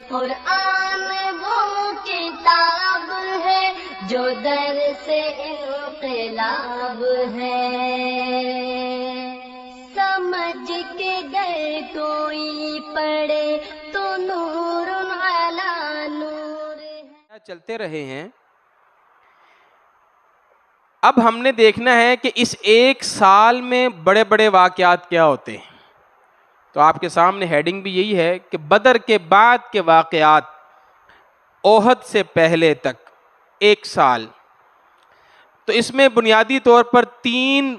قرآن وہ کتاب ہے جو درس انقلاب ہے، سمجھ کے گر کوئی پڑھے تو نور علی نور ہے۔ چلتے رہے ہیں، اب ہم نے دیکھنا ہے کہ اس ایک سال میں بڑے بڑے واقعات کیا ہوتے ہیں۔ تو آپ کے سامنے ہیڈنگ بھی یہی ہے کہ بدر کے بعد کے واقعات، احد سے پہلے تک ایک سال۔ تو اس میں بنیادی طور پر 3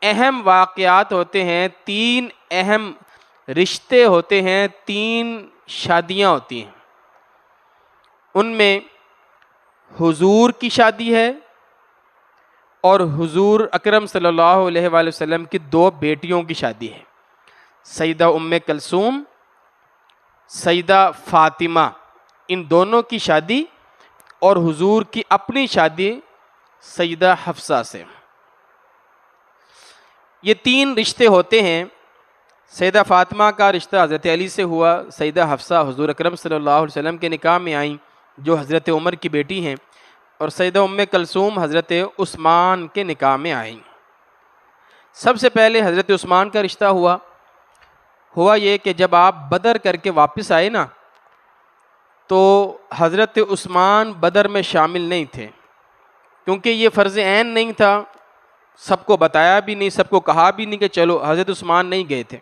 اہم واقعات ہوتے ہیں، 3 اہم رشتے ہوتے ہیں، 3 شادیاں ہوتی ہیں۔ ان میں حضور کی شادی ہے اور حضور اکرم صلی اللہ علیہ وآلہ وسلم کی 2 بیٹیوں کی شادی ہے، سیدہ ام کلثوم، سیدہ فاطمہ، ان دونوں کی شادی، اور حضور کی اپنی شادی سیدہ حفصہ سے۔ یہ 3 رشتے ہوتے ہیں۔ سیدہ فاطمہ کا رشتہ حضرت علی سے ہوا، سیدہ حفصہ حضور اکرم صلی اللہ علیہ وسلم کے نکاح میں آئیں جو حضرت عمر کی بیٹی ہیں، اور سیدہ ام کلثوم حضرت عثمان کے نکاح میں آئیں۔ سب سے پہلے حضرت عثمان کا رشتہ ہوا یہ کہ جب آپ بدر کر کے واپس آئے نا، تو حضرت عثمان بدر میں شامل نہیں تھے، کیونکہ یہ فرض عین نہیں تھا، سب کو بتایا بھی نہیں، سب کو کہا بھی نہیں کہ چلو، حضرت عثمان نہیں گئے تھے۔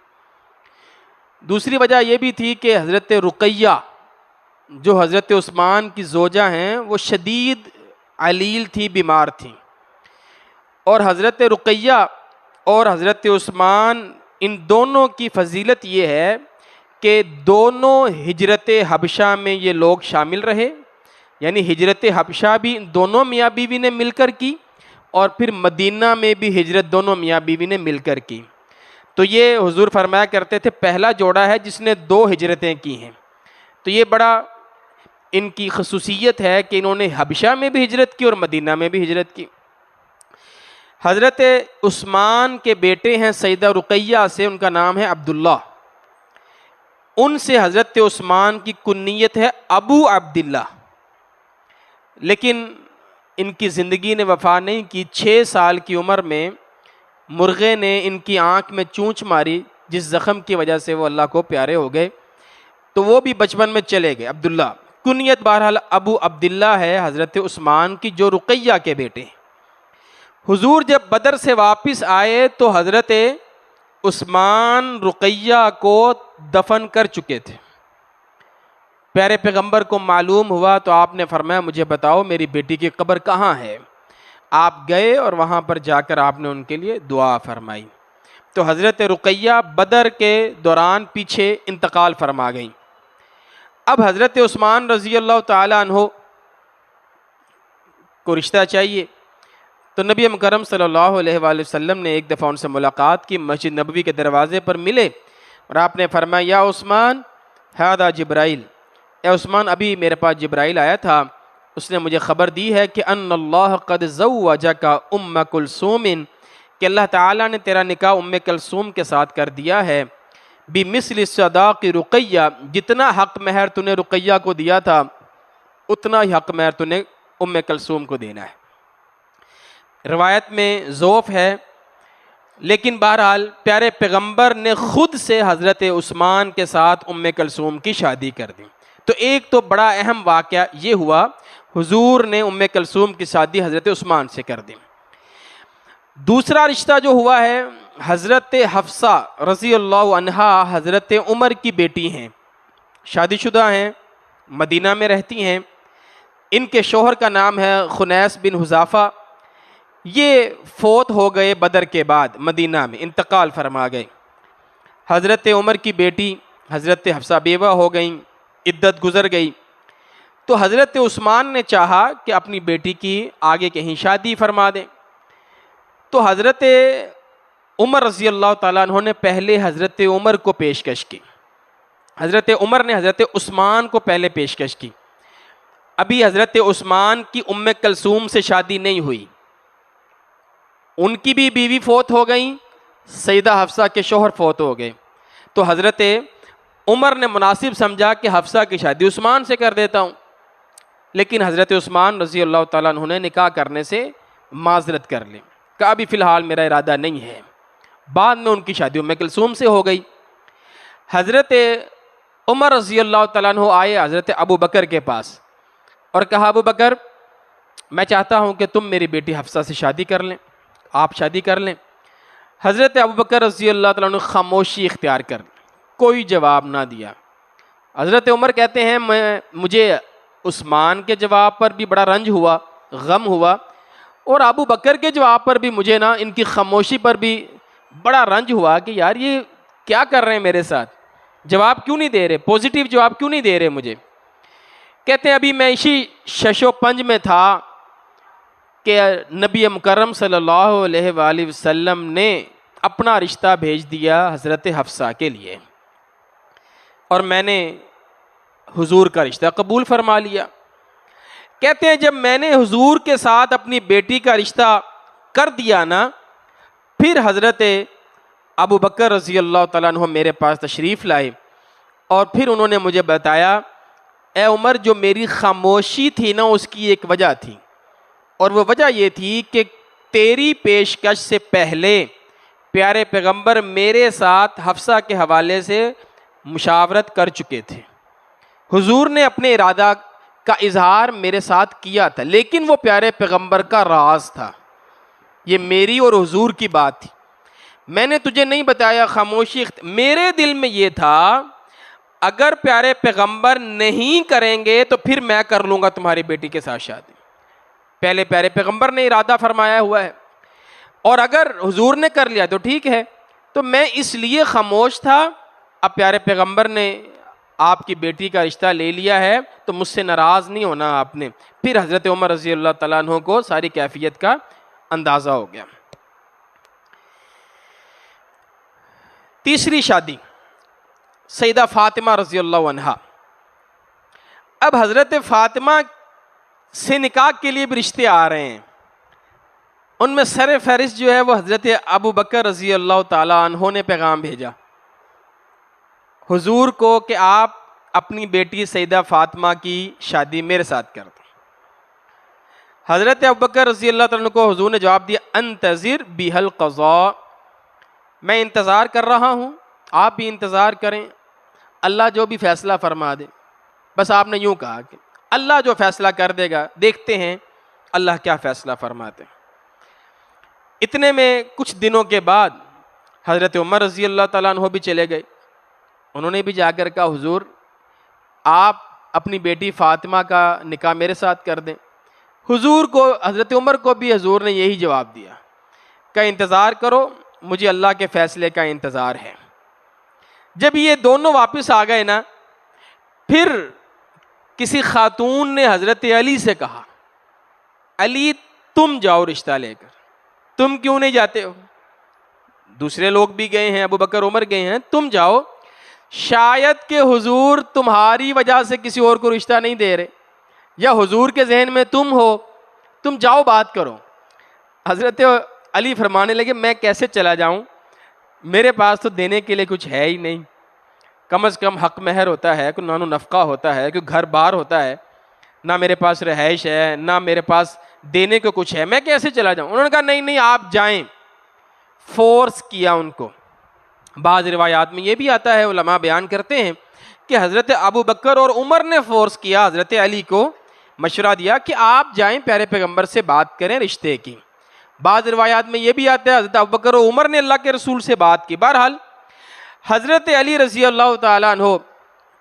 دوسری وجہ یہ بھی تھی کہ حضرت رقیہ جو حضرت عثمان کی زوجہ ہیں، وہ شدید علیل تھی، بیمار تھیں، اور حضرت رقیہ اور حضرت عثمان ان دونوں کی فضیلت یہ ہے کہ دونوں ہجرت حبشہ میں یہ لوگ شامل رہے، یعنی ہجرت حبشہ بھی دونوں میاں بیوی نے مل کر کی، اور پھر مدینہ میں بھی ہجرت دونوں میاں بیوی نے مل کر کی۔ تو یہ حضور فرمایا کرتے تھے پہلا جوڑا ہے جس نے 2 ہجرتیں کی ہیں۔ تو یہ بڑا ان کی خصوصیت ہے کہ انہوں نے حبشہ میں بھی ہجرت کی اور مدینہ میں بھی ہجرت کی۔ حضرت عثمان کے بیٹے ہیں سیدہ رقیہ سے، ان کا نام ہے عبداللہ، ان سے حضرت عثمان کی کنیت ہے ابو عبداللہ، لیکن ان کی زندگی نے وفا نہیں کی۔ 6 سال کی عمر میں مرغے نے ان کی آنکھ میں چونچ ماری، جس زخم کی وجہ سے وہ اللہ کو پیارے ہو گئے، تو وہ بھی بچپن میں چلے گئے۔ عبداللہ کنیت بہرحال ابو عبداللہ ہے حضرت عثمان کی، جو رقیہ کے بیٹے ہیں۔ حضور جب بدر سے واپس آئے تو حضرت عثمان رقیہ کو دفن کر چکے تھے۔ پیارے پیغمبر کو معلوم ہوا تو آپ نے فرمایا مجھے بتاؤ میری بیٹی کی قبر کہاں ہے۔ آپ گئے اور وہاں پر جا کر آپ نے ان کے لیے دعا فرمائی۔ تو حضرت رقیہ بدر کے دوران پیچھے انتقال فرما گئیں۔ اب حضرت عثمان رضی اللہ تعالیٰ عنہ کو رشتہ چاہیے، تو نبی مکرم صلی اللہ علیہ وآلہ وسلم نے ایک دفعہ ان سے ملاقات کی، مسجد نبوی کے دروازے پر ملے، اور آپ نے فرمایا یا عثمان ھذا جبرائیل، اے عثمان ابھی میرے پاس جبرائیل آیا تھا، اس نے مجھے خبر دی ہے کہ ان اللہ قد زوجک ام کلثوم، کہ اللہ تعالیٰ نے تیرا نکاح ام کلثوم کے ساتھ کر دیا ہے، بمثل صداق رقیہ، جتنا حق مہر تو نے رقیہ کو دیا تھا اتنا ہی حق مہر تو نے ام کلثوم کو دینا ہے۔ روایت میں ضعف ہے، لیکن بہرحال پیارے پیغمبر نے خود سے حضرت عثمان کے ساتھ ام کلثوم کی شادی کر دی۔ تو ایک تو بڑا اہم واقعہ یہ ہوا، حضور نے ام کلثوم کی شادی حضرت عثمان سے کر دی۔ دوسرا رشتہ جو ہوا ہے، حضرت حفصہ رضی اللہ عنہا حضرت عمر کی بیٹی ہیں، شادی شدہ ہیں، مدینہ میں رہتی ہیں، ان کے شوہر کا نام ہے خنیس بن حذافہ، یہ فوت ہو گئے بدر کے بعد، مدینہ میں انتقال فرما گئے۔ حضرت عمر کی بیٹی حضرت حفصہ بیوہ ہو گئیں، عدت گزر گئی، تو حضرت عثمان نے چاہا کہ اپنی بیٹی کی آگے کہیں شادی فرما دیں، تو حضرت عمر رضی اللہ تعالیٰ عنہ نے پہلے حضرت عمر کو پیشکش کی، حضرت عمر نے حضرت عثمان کو پہلے پیشکش کی۔ ابھی حضرت عثمان کی ام کلثوم سے شادی نہیں ہوئی، ان کی بھی بیوی فوت ہو گئیں، سیدہ حفصہ کے شوہر فوت ہو گئے، تو حضرت عمر نے مناسب سمجھا کہ حفصہ کی شادی عثمان سے کر دیتا ہوں، لیکن حضرت عثمان رضی اللہ تعالیٰ عنہ نے نکاح کرنے سے معذرت کر لی، کہا ابھی فی الحال میرا ارادہ نہیں ہے۔ بعد میں ان کی شادی ام کلثوم سے ہو گئی۔ حضرت عمر رضی اللہ تعالیٰ عنہ آئے حضرت ابو بکر کے پاس اور کہا ابو بکر میں چاہتا ہوں کہ تم میری بیٹی حفصہ سے شادی کر لیں، آپ شادی کر لیں۔ حضرت ابو بکر رضی اللہ تعالیٰ عنہ خاموشی اختیار کر کوئی جواب نہ دیا۔ حضرت عمر کہتے ہیں مجھے عثمان کے جواب پر بھی بڑا رنج ہوا، غم ہوا، اور ابو بکر کے جواب پر بھی مجھے نا ان کی خاموشی پر بھی بڑا رنج ہوا کہ یار یہ کیا کر رہے ہیں میرے ساتھ، جواب کیوں نہیں دے رہے، پوزیٹیو جواب کیوں نہیں دے رہے مجھے۔ کہتے ہیں ابھی میں اسی شش و پنج میں تھا کہ نبی مکرم صلی اللہ علیہ وآلہ وسلم نے اپنا رشتہ بھیج دیا حضرت حفصہ کے لیے، اور میں نے حضور کا رشتہ قبول فرما لیا۔ کہتے ہیں جب میں نے حضور کے ساتھ اپنی بیٹی کا رشتہ کر دیا نا، پھر حضرت ابو بکر رضی اللہ تعالیٰ عنہ میرے پاس تشریف لائے اور پھر انہوں نے مجھے بتایا اے عمر جو میری خاموشی تھی نا اس کی ایک وجہ تھی، اور وہ وجہ یہ تھی کہ تیری پیشکش سے پہلے پیارے پیغمبر میرے ساتھ حفصہ کے حوالے سے مشاورت کر چکے تھے، حضور نے اپنے ارادہ کا اظہار میرے ساتھ کیا تھا، لیکن وہ پیارے پیغمبر کا راز تھا، یہ میری اور حضور کی بات تھی، میں نے تجھے نہیں بتایا، خاموشی میرے دل میں یہ تھا اگر پیارے پیغمبر نہیں کریں گے تو پھر میں کر لوں گا تمہاری بیٹی کے ساتھ شادی، پہلے پیارے پیغمبر نے ارادہ فرمایا ہوا ہے، اور اگر حضور نے کر لیا تو ٹھیک ہے، تو میں اس لیے خاموش تھا، اب پیارے پیغمبر نے آپ کی بیٹی کا رشتہ لے لیا ہے تو مجھ سے ناراض نہیں ہونا آپ نے۔ پھر حضرت عمر رضی اللہ تعالیٰ عنہ کو ساری کیفیت کا اندازہ ہو گیا۔ تیسری شادی سیدہ فاطمہ رضی اللہ عنہا۔ اب حضرت فاطمہ سے نکاح کے لیے بھی رشتے آ رہے ہیں، ان میں سر فہرست جو ہے وہ حضرت ابو بکر رضی اللہ تعالیٰ عنہ نے پیغام بھیجا حضور کو کہ آپ اپنی بیٹی سیدہ فاطمہ کی شادی میرے ساتھ کر دیں۔ حضرت ابو بکر رضی اللہ تعالیٰ عنہ کو حضور نے جواب دیا انتظر بها القضاء، میں انتظار کر رہا ہوں، آپ بھی انتظار کریں، اللہ جو بھی فیصلہ فرما دے۔ بس آپ نے یوں کہا کہ اللہ جو فیصلہ کر دے گا دیکھتے ہیں اللہ کیا فیصلہ فرماتے ہیں۔ اتنے میں کچھ دنوں کے بعد حضرت عمر رضی اللہ تعالیٰ عنہ بھی چلے گئے، انہوں نے بھی جا کر کہا حضور آپ اپنی بیٹی فاطمہ کا نکاح میرے ساتھ کر دیں۔ حضور کو حضرت عمر کو بھی حضور نے یہی جواب دیا کہ انتظار کرو، مجھے اللہ کے فیصلے کا انتظار ہے۔ جب یہ دونوں واپس آ گئے نا، پھر کسی خاتون نے حضرت علی سے کہا علی تم جاؤ رشتہ لے کر، تم کیوں نہیں جاتے ہو؟ دوسرے لوگ بھی گئے ہیں، ابو بکر عمر گئے ہیں، تم جاؤ، شاید کہ حضور تمہاری وجہ سے کسی اور کو رشتہ نہیں دے رہے، یا حضور کے ذہن میں تم ہو، تم جاؤ بات کرو۔ حضرت علی فرمانے لگے میں کیسے چلا جاؤں، میرے پاس تو دینے کے لیے کچھ ہے ہی نہیں، کم از کم حق مہر ہوتا ہے، کوئی نان و نفقہ ہوتا ہے، کوئی گھر بار ہوتا ہے، نہ میرے پاس رہائش ہے، نہ میرے پاس دینے کو کچھ ہے، میں کیسے چلا جاؤں؟ انہوں نے کہا نہیں نہیں آپ جائیں، فورس کیا ان کو۔ بعض روایات میں یہ بھی آتا ہے، علماء بیان کرتے ہیں کہ حضرت ابو بکر اور عمر نے فورس کیا، حضرت علی کو مشورہ دیا کہ آپ جائیں پیارے پیغمبر سے بات کریں رشتے کی۔ بعض روایات میں یہ بھی آتا ہے حضرت ابو بکر و عمر نے اللہ کے رسول سے بات کی۔ بہرحال حضرت علی رضی اللہ تعالیٰ عنہ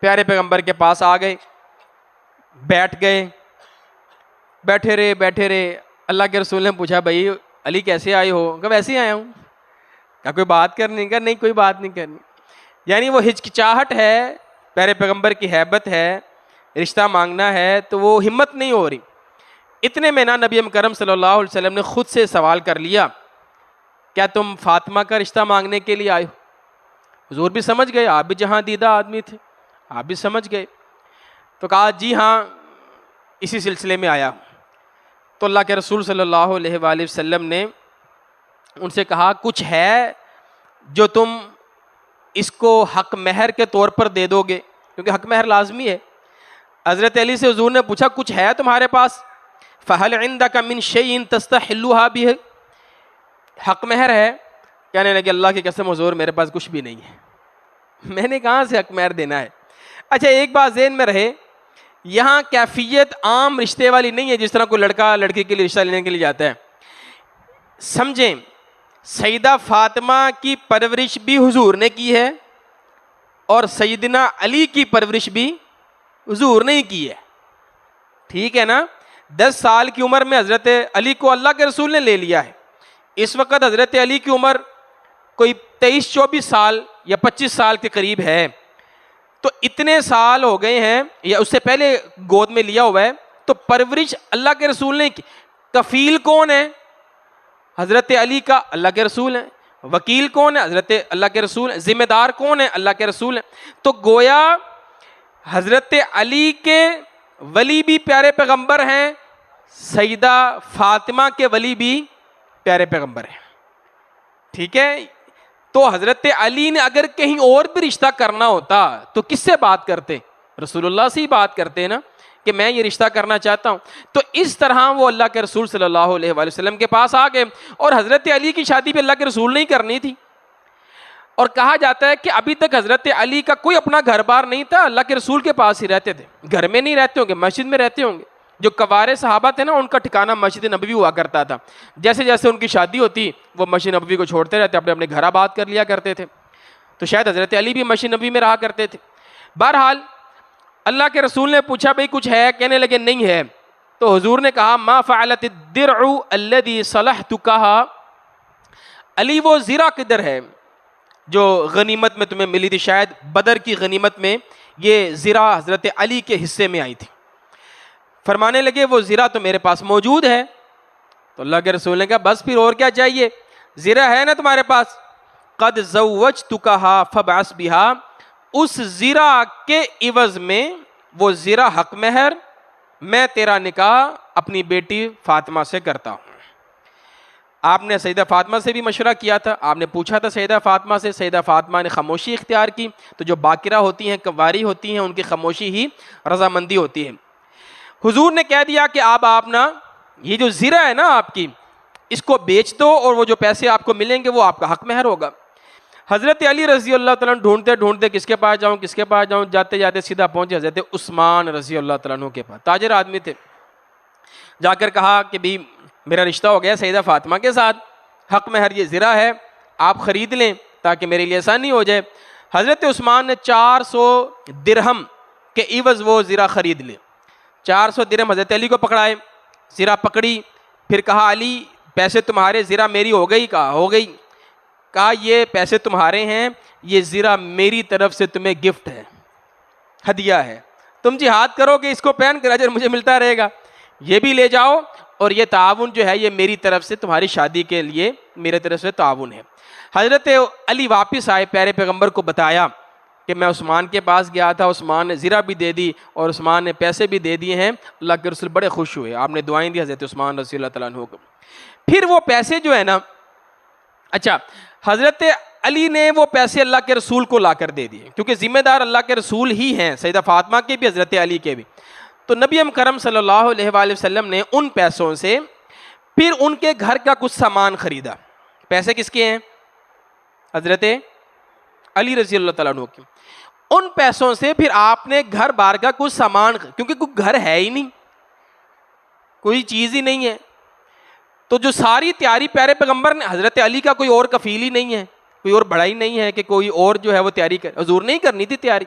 پیارے پیغمبر کے پاس آ گئے، بیٹھ گئے، بیٹھے رہے۔ اللہ کے رسول نے پوچھا بھائی علی کیسے آئے ہو؟ کہا ویسے آیا ہوں۔ کہا کوئی بات کرنی؟ کہا نہیں کوئی بات نہیں کرنی۔ یعنی وہ ہچکچاہٹ ہے، پیارے پیغمبر کی ہیبت ہے، رشتہ مانگنا ہے تو وہ ہمت نہیں ہو رہی۔ اتنے میں نا نبی مکرم صلی اللہ علیہ وسلم نے خود سے سوال کر لیا کیا تم فاطمہ کا رشتہ مانگنے کے لیے آئے ہو؟ حضور بھی سمجھ گئے، آپ بھی جہاں دیدہ آدمی تھے، آپ بھی سمجھ گئے، تو کہا جی ہاں اسی سلسلے میں آیا۔ تو اللہ کے رسول صلی اللہ علیہ وآلہ وسلم نے ان سے کہا کچھ ہے جو تم اس کو حق مہر کے طور پر دے دو گے؟ کیونکہ حق مہر لازمی ہے۔ حضرت علی سے حضور نے پوچھا کچھ ہے تمہارے پاس؟ فَهَلْ عِنْدَكَ مِنْ شَيْءٍ تَسْتَحِلُّهَا بِهِ، حق مہر ہے؟ کہنے لگے اللہ کی قسم حضور میرے پاس کچھ بھی نہیں ہے، میں نے کہاں سے حق مہر دینا ہے۔ اچھا ایک بات ذہن میں رہے، یہاں کیفیت عام رشتے والی نہیں ہے جس طرح کوئی لڑکا لڑکی کے لیے رشتہ لینے کے لیے جاتا ہے۔ سمجھیں سیدہ فاطمہ کی پرورش بھی حضور نے کی ہے اور سیدنا علی کی پرورش بھی حضور نے کی ہے، ٹھیک ہے نا؟ 10 سال کی عمر میں حضرت علی کو اللہ کے رسول نے لے لیا ہے۔ اس وقت حضرت علی کی عمر کوئی 23-24 سال یا 25 سال کے قریب ہے، تو اتنے سال ہو گئے ہیں یا اس سے پہلے گود میں لیا ہوا ہے، تو پرورش اللہ کے رسول نے کی۔ کفیل کون ہے؟ حضرت علی کا اللہ کے رسول ہیں۔ وکیل کون ہے؟ حضرت اللہ کے رسول ہیں۔ ذمہ دار کون ہے؟ اللہ کے رسول ہیں۔ تو گویا حضرت علی کے ولی بھی پیارے پیغمبر ہیں، سیدہ فاطمہ کے ولی بھی پیارے پیغمبر ہیں، ٹھیک ہے؟ تو حضرت علی نے اگر کہیں اور بھی رشتہ کرنا ہوتا تو کس سے بات کرتے؟ رسول اللہ سے ہی بات کرتے نا کہ میں یہ رشتہ کرنا چاہتا ہوں۔ تو اس طرح وہ اللہ کے رسول صلی اللہ علیہ وآلہ وسلم کے پاس آ گئے، اور حضرت علی کی شادی بھی اللہ کے رسول نے ہی کرنی تھی۔ اور کہا جاتا ہے کہ ابھی تک حضرت علی کا کوئی اپنا گھر بار نہیں تھا، اللہ کے رسول کے پاس ہی رہتے تھے، گھر میں نہیں رہتے ہوں گے، مسجد میں رہتے ہوں گے۔ جو کوارے صحابہ تھے نا ان کا ٹھکانہ مسجد نبوی ہوا کرتا تھا، جیسے جیسے ان کی شادی ہوتی وہ مسجد نبوی کو چھوڑتے رہتے، اپنے اپنے گھر آباد کر لیا کرتے تھے۔ تو شاید حضرت علی بھی مسجد نبوی میں رہا کرتے تھے۔ بہرحال اللہ کے رسول نے پوچھا بھئی کچھ ہے؟ کہنے لگے نہیں ہے۔ تو حضور نے کہا ما فعلت الدرع الذي صلحتكها، علی وہ زرہ کدھر ہے جو غنیمت میں تمہیں ملی تھی؟ شاید بدر کی غنیمت میں یہ زرہ حضرت علی کے حصے میں آئی تھی۔ فرمانے لگے وہ زرہ تو میرے پاس موجود ہے۔ تو اللہ کے رسول نے کہا بس پھر اور کیا چاہیے، زرہ ہے نا تمہارے پاس؟ قد زوجتکہا فبعث بہا، اس زرہ کے عوض میں وہ زرہ حق مہر میں تیرا نکاح اپنی بیٹی فاطمہ سے کرتا ہوں۔ آپ نے سیدہ فاطمہ سے بھی مشورہ کیا تھا، آپ نے پوچھا تھا سیدہ فاطمہ سے، سیدہ فاطمہ نے خاموشی اختیار کی۔ تو جو باکرہ ہوتی ہیں، کواری ہوتی ہیں، ان کی خاموشی ہی رضامندی ہوتی ہے۔ حضور نے کہہ دیا کہ آپ نا یہ جو زرہ ہے نا آپ کی، اس کو بیچ دو اور وہ جو پیسے آپ کو ملیں گے وہ آپ کا حق مہر ہوگا۔ حضرت علی رضی اللہ تعالیٰ عنہ ڈھونڈتے ڈھونڈتے کس کے پاس جاؤں، جاتے جاتے سیدھا پہنچے حضرت عثمان رضی اللہ تعالیٰ عنہ کے پاس، تاجر آدمی تھے۔ جا کر کہا کہ بھی میرا رشتہ ہو گیا سیدہ فاطمہ کے ساتھ، حق مہر یہ زرہ ہے، آپ خرید لیں تاکہ میرے لیے آسانی ہو جائے۔ حضرت عثمان نے 400 درہم کے عوض وہ زرہ خرید لے۔ 400 درہم حضرت علی کو پکڑائے، زرہ پکڑی، پھر کہا علی پیسے تمہارے، زرہ میری ہو گئی؟ کہا ہو گئی۔ کہا یہ پیسے تمہارے ہیں، یہ زرہ میری طرف سے تمہیں گفٹ ہے، ہدیہ ہے، تم جہاد کرو کہ اس کو پہن کر اجر مجھے ملتا رہے گا، یہ بھی لے جاؤ، اور یہ تعاون جو ہے یہ میری طرف سے تمہاری شادی کے لیے میرے طرف سے تعاون ہے۔ حضرت علی واپس آئے، پیارے پیغمبر کو بتایا کہ میں عثمان کے پاس گیا تھا، عثمان نے زرہ بھی دے دی اور عثمان نے پیسے بھی دے دیے ہیں۔ اللہ کے رسول بڑے خوش ہوئے، آپ نے دعائیں دی حضرت عثمان رضی اللہ تعالیٰ عنہ کو۔ پھر وہ پیسے جو ہے نا، اچھا حضرت علی نے وہ پیسے اللہ کے رسول کو لا کر دے دیے، کیونکہ ذمہ دار اللہ کے رسول ہی ہیں، سیدہ فاطمہ کے بھی حضرت علی کے بھی۔ تو نبی کرم صلی اللہ علیہ وآلہ وسلم نے ان پیسوں سے پھر ان کے گھر کا کچھ سامان خریدا۔ پیسے کس کے ہیں؟ حضرت علی رضی اللہ تعالیٰ عنہ کی۔ ان پیسوں سے پھر آپ نے گھر بار کا کچھ سامان، کیونکہ کوئی گھر ہے ہی نہیں، کوئی چیز ہی نہیں ہے، تو جو ساری تیاری پیارے پیغمبر نے، حضرت علی کا کوئی اور کفیل ہی نہیں ہے، کوئی اور بڑا ہی نہیں ہے کہ کوئی اور جو ہے وہ تیاری کر، حضور نے ہی کرنی تھی تیاری۔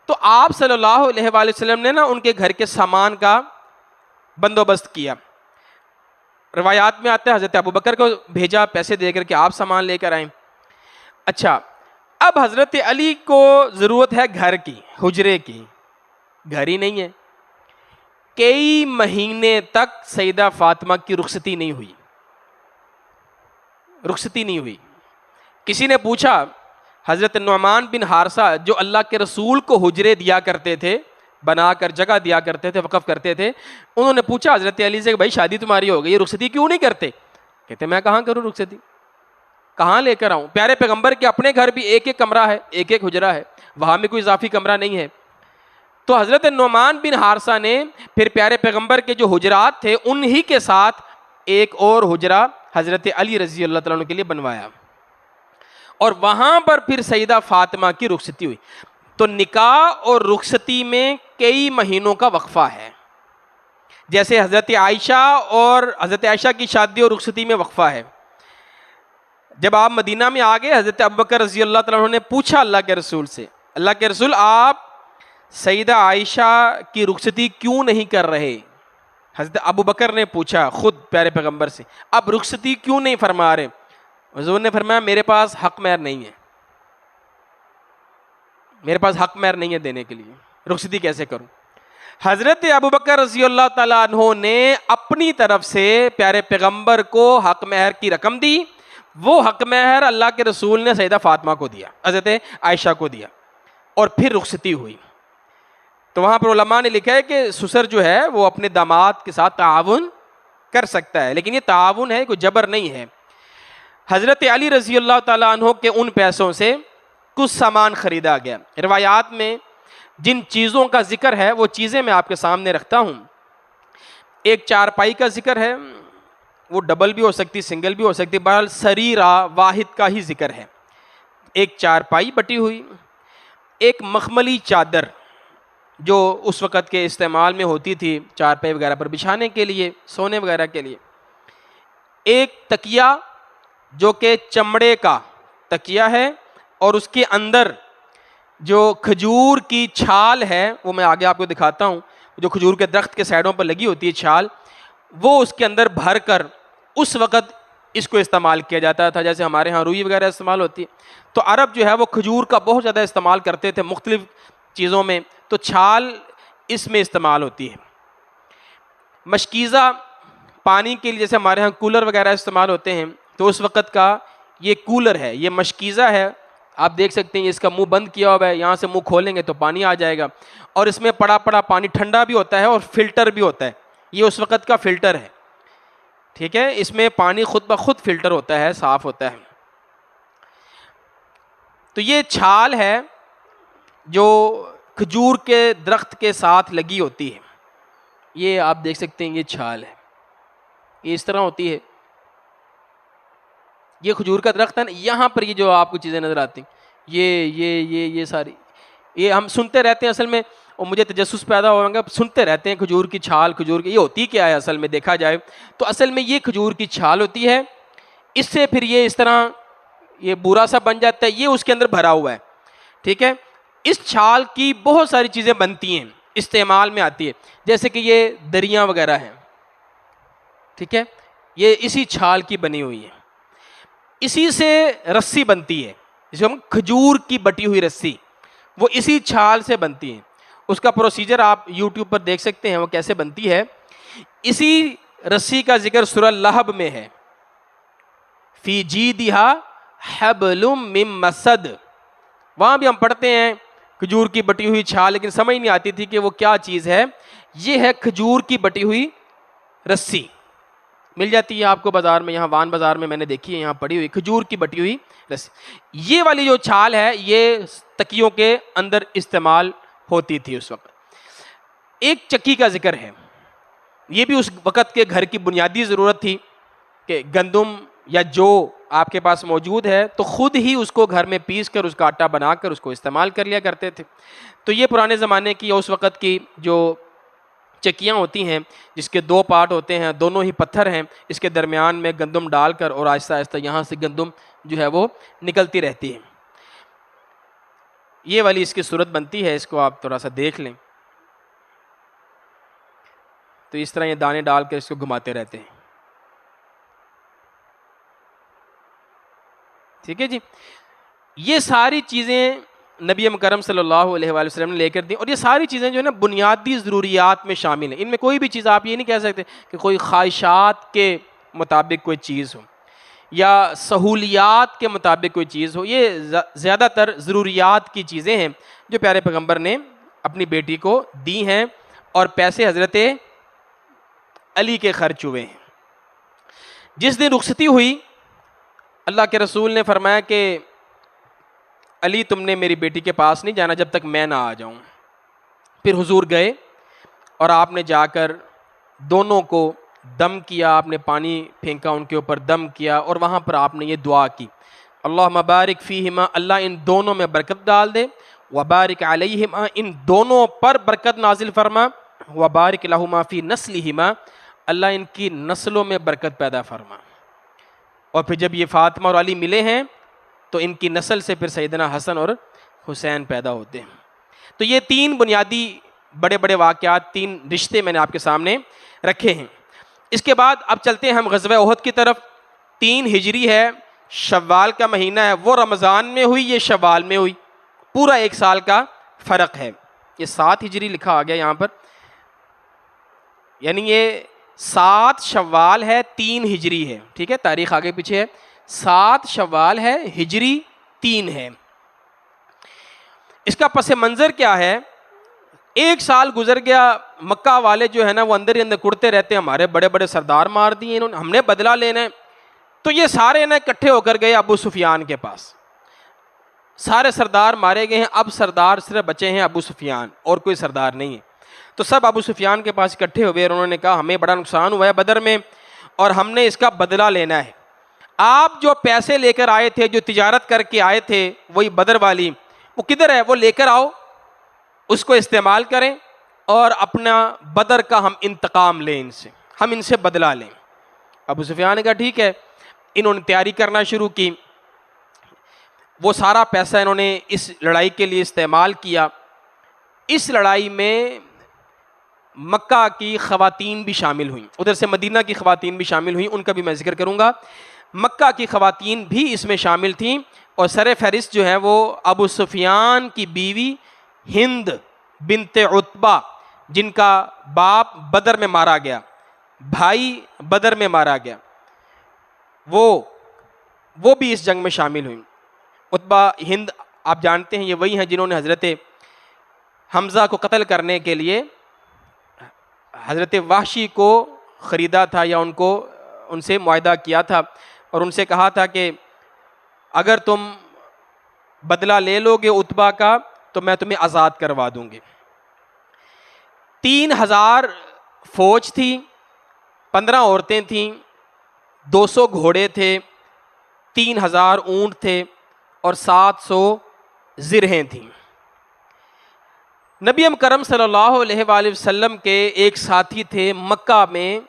تو آپ صلی اللہ علیہ وآلہ وسلم نے نا ان کے گھر کے سامان کا بندوبست کیا۔ روایات میں آتا ہے حضرت ابوبکر کو بھیجا پیسے دے کر کہ آپ سامان لے کر آئیں۔ اچھا اب حضرت علی کو ضرورت ہے گھر کی، حجرے کی، گھر ہی نہیں ہے۔ کئی مہینے تک سیدہ فاطمہ کی رخصتی نہیں ہوئی۔ کسی نے پوچھا، حضرت نعمان بن حارثہ جو اللہ کے رسول کو حجرے دیا کرتے تھے، بنا کر جگہ دیا کرتے تھے، وقف کرتے تھے، انہوں نے پوچھا حضرت علی سے کہ بھائی شادی تمہاری ہو گئی، رخصتی کیوں نہیں کرتے؟ کہتے میں کہاں کروں رخصتی، کہاں لے کر آؤں؟ پیارے پیغمبر کے اپنے گھر بھی ایک ایک کمرہ ہے، ایک ایک حجرہ ہے، وہاں میں کوئی اضافی کمرہ نہیں ہے۔ تو حضرت نعمان بن حارثہ نے پھر پیارے پیغمبر کے جو حجرات تھے انہی کے ساتھ ایک اور حجرہ حضرت علی رضی اللہ تعالیٰ عنہ کے لیے بنوایا، اور وہاں پر پھر سیدہ فاطمہ کی رخصتی ہوئی۔ تو نکاح اور رخصتی میں کئی مہینوں کا وقفہ ہے، جیسے حضرت عائشہ اور حضرت عائشہ کی شادی اور رخصتی میں وقفہ ہے۔ جب آپ مدینہ میں آ گئے، حضرت ابوبکر رضی اللہ تعالیٰ عنہ نے پوچھا اللہ کے رسول سے، اللہ کے رسول آپ سیدہ عائشہ کی رخصتی کیوں نہیں کر رہے؟ حضرت ابوبکر نے پوچھا خود پیارے پیغمبر سے، اب رخصتی کیوں نہیں فرما رہے؟ حضور نے فرمایا میرے پاس حق مہر نہیں ہے، میرے پاس حق مہر نہیں ہے دینے کے لیے، رخصتی کیسے کروں؟ حضرت ابوبکر رضی اللہ تعالیٰ عنہ نے اپنی طرف سے پیارے پیغمبر کو حق مہر کی رقم دی، وہ حق مہر اللہ کے رسول نے سیدہ فاطمہ کو دیا، حضرت عائشہ کو دیا، اور پھر رخصتی ہوئی۔ تو وہاں پر علماء نے لکھا ہے کہ سسر جو ہے وہ اپنے داماد کے ساتھ تعاون کر سکتا ہے، لیکن یہ تعاون ہے، کوئی جبر نہیں ہے۔ حضرت علی رضی اللہ تعالیٰ عنہ کے ان پیسوں سے کچھ سامان خریدا گیا۔ روایات میں جن چیزوں کا ذکر ہے وہ چیزیں میں آپ کے سامنے رکھتا ہوں۔ ایک چارپائی کا ذکر ہے، وہ ڈبل بھی ہو سکتی، سنگل بھی ہو سکتی، بہرحال سریرہ واحد کا ہی ذکر ہے۔ ایک چارپائی بٹی ہوئی، ایک مخملی چادر جو اس وقت کے استعمال میں ہوتی تھی چارپائی وغیرہ پر بچھانے کے لیے، سونے وغیرہ کے لیے، ایک تکیہ جو کہ چمڑے کا تکیہ ہے، اور اس کے اندر جو کھجور کی چھال ہے وہ میں آگے آپ کو دکھاتا ہوں، جو کھجور کے درخت کے سائڈوں پر لگی ہوتی ہے چھال، وہ اس کے اندر بھر کر اس وقت اس کو استعمال کیا جاتا تھا، جیسے ہمارے ہاں روئی وغیرہ استعمال ہوتی ہے۔ تو عرب جو ہے وہ کھجور کا بہت زیادہ استعمال کرتے تھے مختلف چیزوں میں، تو چھال اس میں استعمال ہوتی ہے۔ مشکیزہ پانی کے لیے جیسے ہمارے ہاں کولر وغیرہ استعمال ہوتے ہیں، تو اس وقت کا یہ کولر ہے، یہ مشکیزہ ہے، آپ دیکھ سکتے ہیں اس کا منہ بند کیا ہوا ہے، یہاں سے منہ کھولیں گے تو پانی آ جائے گا، اور اس میں پڑا پڑا پانی ٹھنڈا بھی ہوتا ہے اور فلٹر بھی ہوتا ہے، یہ اس وقت کا فلٹر ہے، ٹھیک ہے، اس میں پانی خود بخود فلٹر ہوتا ہے، صاف ہوتا ہے۔ تو یہ چھال ہے جو کھجور کے درخت کے ساتھ لگی ہوتی ہے، یہ آپ دیکھ سکتے ہیں، یہ چھال ہے، یہ اس طرح ہوتی ہے، یہ کھجور کا درخت ہے نا، یہاں پر یہ جو آپ کو چیزیں نظر آتی ہیں، یہ ساری، یہ ہم سنتے رہتے ہیں اصل میں، اور مجھے تجسس پیدا ہوگا، سنتے رہتے ہیں کھجور کی چھال، کھجور کی، یہ ہوتی کیا ہے اصل میں دیکھا جائے تو اصل میں یہ کھجور کی چھال ہوتی ہے، اس سے پھر یہ اس طرح یہ بورا سا بن جاتا ہے، یہ اس کے اندر بھرا ہوا ہے، ٹھیک ہے۔ اس چھال کی بہت ساری چیزیں بنتی ہیں، استعمال میں آتی ہے، جیسے کہ یہ دریاں وغیرہ ہیں، ٹھیک ہے، یہ اسی چھال کی بنی ہوئی ہے۔ اسی سے رسی بنتی ہے، جس کو ہم کھجور کی بٹی ہوئی رسی، وہ اسی چھال سے بنتی ہے۔ اس کا پروسیجر آپ یوٹیوب پر دیکھ سکتے ہیں وہ کیسے بنتی ہے۔ اسی رسی کا ذکر سورہ لہب میں ہے، فی جیدہا حبل من مسد، وہاں بھی ہم پڑھتے ہیں کھجور کی بٹی ہوئی چھال، لیکن سمجھ نہیں آتی تھی کہ وہ کیا چیز ہے۔ یہ ہے کھجور کی بٹی ہوئی رسی، مل جاتی ہے آپ کو بازار میں، یہاں وان بازار میں نے دیکھی ہے، یہاں پڑی ہوئی کھجور کی بٹی ہوئی رسی۔ یہ والی جو چھال ہے یہ تکیوں کے اندر استعمال ہوتی تھی اس وقت۔ ایک چکی کا ذکر ہے، یہ بھی اس وقت کے گھر کی بنیادی ضرورت تھی کہ گندم یا جو آپ کے پاس موجود ہے تو خود ہی اس کو گھر میں پیس کر اس کا آٹا بنا کر اس کو استعمال کر لیا کرتے تھے۔ تو یہ پرانے زمانے کی اس وقت کی جو چکیاں ہوتی ہیں جس کے دو پارٹ ہوتے ہیں، دونوں ہی پتھر ہیں، اس کے درمیان میں گندم ڈال کر اور آہستہ آہستہ یہاں سے گندم جو ہے وہ نکلتی رہتی ہے۔ یہ والی اس کی صورت بنتی ہے، اس کو آپ تھوڑا سا دیکھ لیں، تو اس طرح یہ دانے ڈال کر اس کو گھماتے رہتے ہیں، ٹھیک ہے جی۔ یہ ساری چیزیں نبی مکرم صلی اللہ علیہ وآلہ وسلم نے لے کر دی، اور یہ ساری چیزیں جو ہے نا بنیادی ضروریات میں شامل ہیں، ان میں کوئی بھی چیز آپ یہ نہیں کہہ سکتے کہ کوئی خواہشات کے مطابق کوئی چیز ہو یا سہولیات کے مطابق کوئی چیز ہو، یہ زیادہ تر ضروریات کی چیزیں ہیں جو پیارے پیغمبر نے اپنی بیٹی کو دی ہیں، اور پیسے حضرت علی کے خرچ ہوئے ہیں۔ جس دن رخصتی ہوئی اللہ کے رسول نے فرمایا کہ علی تم نے میری بیٹی کے پاس نہیں جانا جب تک میں نہ آ جاؤں۔ پھر حضور گئے اور آپ نے جا کر دونوں کو دم کیا، آپ نے پانی پھینکا ان کے اوپر، دم کیا، اور وہاں پر آپ نے یہ دعا کی، اللہم بارک فیہما، اللہ ان دونوں میں برکت ڈال دے، وبارک علیہما، ان دونوں پر برکت نازل فرما، وبارک لہما فی نسلہما، اللہ ان کی نسلوں میں برکت پیدا فرما۔ اور پھر جب یہ فاطمہ اور علی ملے ہیں تو ان کی نسل سے پھر سیدنا حسن اور حسین پیدا ہوتے ہیں۔ تو یہ تین بنیادی بڑے بڑے واقعات، تین رشتے میں نے آپ کے سامنے رکھے ہیں۔ اس کے بعد اب چلتے ہیں ہم غزوہ احد کی طرف۔ 3 ہجری ہے، شوال کا مہینہ ہے، وہ رمضان میں ہوئی، یہ شوال میں ہوئی، پورا 1 سال کا فرق ہے۔ یہ 7 ہجری لکھا آ گیا یہاں پر، یعنی یہ 7 شوال ہے، 3 ہجری ہے، ٹھیک ہے، تاریخ آگے پیچھے ہے، 7 شوال ہے، ہجری 3 ہے۔ اس کا پس منظر کیا ہے؟ 1 سال گزر گیا، مکہ والے جو ہے نا وہ اندر ہی اندر کڑتے رہتے ہیں، ہمارے بڑے بڑے سردار مار دیے انہوں نے، ہم نے بدلہ لینا ہے۔ تو یہ سارے نا اکٹھے ہو کر گئے ابو سفیان کے پاس، سارے سردار مارے گئے ہیں، اب سردار صرف بچے ہیں ابو سفیان، اور کوئی سردار نہیں ہے۔ تو سب ابو سفیان کے پاس اکٹھے ہوئے اور انہوں نے کہا ہمیں بڑا نقصان ہوا ہے بدر میں اور ہم نے اس کا بدلہ لینا ہے۔ آپ جو پیسے لے کر آئے تھے، جو تجارت کر کے آئے تھے، وہی بدر والی، وہ کدھر ہے؟ وہ لے کر آؤ، اس کو استعمال کریں اور اپنا بدر کا ہم انتقام لیں، ان سے ہم ان سے بدلہ لیں۔ ابو سفیان نے کہا ٹھیک ہے۔ انہوں نے تیاری کرنا شروع کی، وہ سارا پیسہ انہوں نے اس لڑائی کے لیے استعمال کیا۔ اس لڑائی میں مکہ کی خواتین بھی شامل ہوئیں، ادھر سے مدینہ کی خواتین بھی شامل ہوئیں، ان کا بھی میں ذکر کروں گا۔ مکہ کی خواتین بھی اس میں شامل تھیں، اور سر فہرست جو ہے وہ ابو سفیان کی بیوی ہند بنت عتبہ، جن کا باپ بدر میں مارا گیا، بھائی بدر میں مارا گیا، وہ بھی اس جنگ میں شامل ہوئیں۔ عتبہ ہند آپ جانتے ہیں یہ وہی ہیں جنہوں نے حضرت حمزہ کو قتل کرنے کے لیے حضرت وحشی کو خریدا تھا، یا ان سے معاہدہ کیا تھا اور ان سے کہا تھا کہ اگر تم بدلہ لے لو گے عتبہ کا تو میں تمہیں آزاد کروا دوں گی۔ 3000 فوج تھی، 15 عورتیں تھیں، 200 گھوڑے تھے، 3000 اونٹ تھے اور 700 زرہیں تھیں۔ نبی کرم صلی اللہ علیہ وآلہ وسلم کے ایک ساتھی تھے مکہ میں،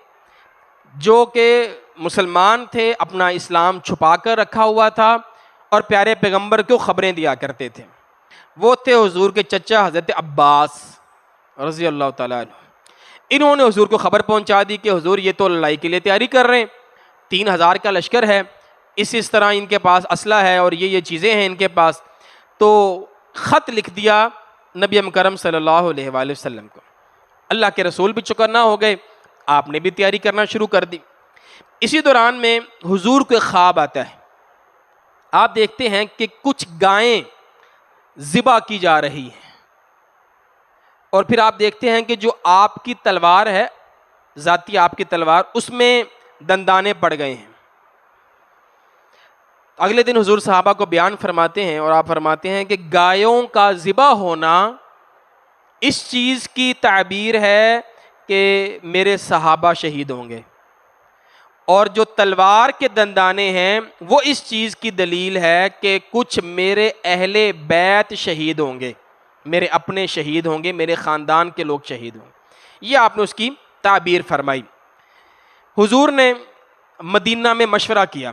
جو کہ مسلمان تھے، اپنا اسلام چھپا کر رکھا ہوا تھا اور پیارے پیغمبر کو خبریں دیا کرتے تھے۔ وہ تھے حضور کے چچا حضرت عباس رضی اللہ تعالیٰ عنہ۔ انہوں نے حضور کو خبر پہنچا دی کہ حضور یہ تو لڑائی کے لیے تیاری کر رہے ہیں، 3000 کا لشکر ہے، اس طرح ان کے پاس اسلحہ ہے اور یہ چیزیں ہیں ان کے پاس۔ تو خط لکھ دیا نبی کرم صلی اللہ علیہ وآلہ وسلم کو۔ اللہ کے رسول بھی چوکنا ہو گئے، آپ نے بھی تیاری کرنا شروع کر دی۔ اسی دوران میں حضور کو ایک خواب آتا ہے، آپ دیکھتے ہیں کہ کچھ گائیں ذبح کی جا رہی ہیں، اور پھر آپ دیکھتے ہیں کہ جو آپ کی تلوار ہے، ذاتی آپ کی تلوار، اس میں دندانے پڑ گئے ہیں۔ اگلے دن حضور صحابہ کو بیان فرماتے ہیں اور آپ فرماتے ہیں کہ گایوں کا ذبح ہونا اس چیز کی تعبیر ہے کہ میرے صحابہ شہید ہوں گے، اور جو تلوار کے دندانے ہیں وہ اس چیز کی دلیل ہے کہ کچھ میرے اہل بیت شہید ہوں گے، میرے اپنے شہید ہوں گے، میرے خاندان کے لوگ شہید ہوں گے۔ یہ آپ نے اس کی تعبیر فرمائی۔ حضور نے مدینہ میں مشورہ کیا،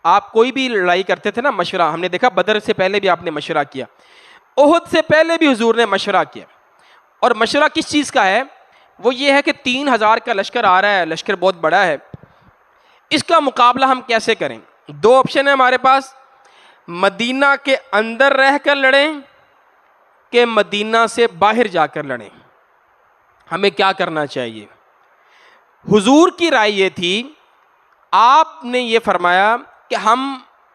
آپ کوئی بھی لڑائی کرتے تھے نا مشورہ، ہم نے دیکھا بدر سے پہلے بھی آپ نے مشورہ کیا، احد سے پہلے بھی حضور نے مشورہ کیا۔ اور مشورہ کس چیز کا ہے؟ وہ یہ ہے کہ 3000 کا لشکر آ رہا ہے، لشکر بہت بڑا ہے، اس کا مقابلہ ہم کیسے کریں؟ 2 آپشن ہیں ہمارے پاس، مدینہ کے اندر رہ کر لڑیں کہ مدینہ سے باہر جا کر لڑیں، ہمیں کیا کرنا چاہیے؟ حضور کی رائے یہ تھی، آپ نے یہ فرمایا کہ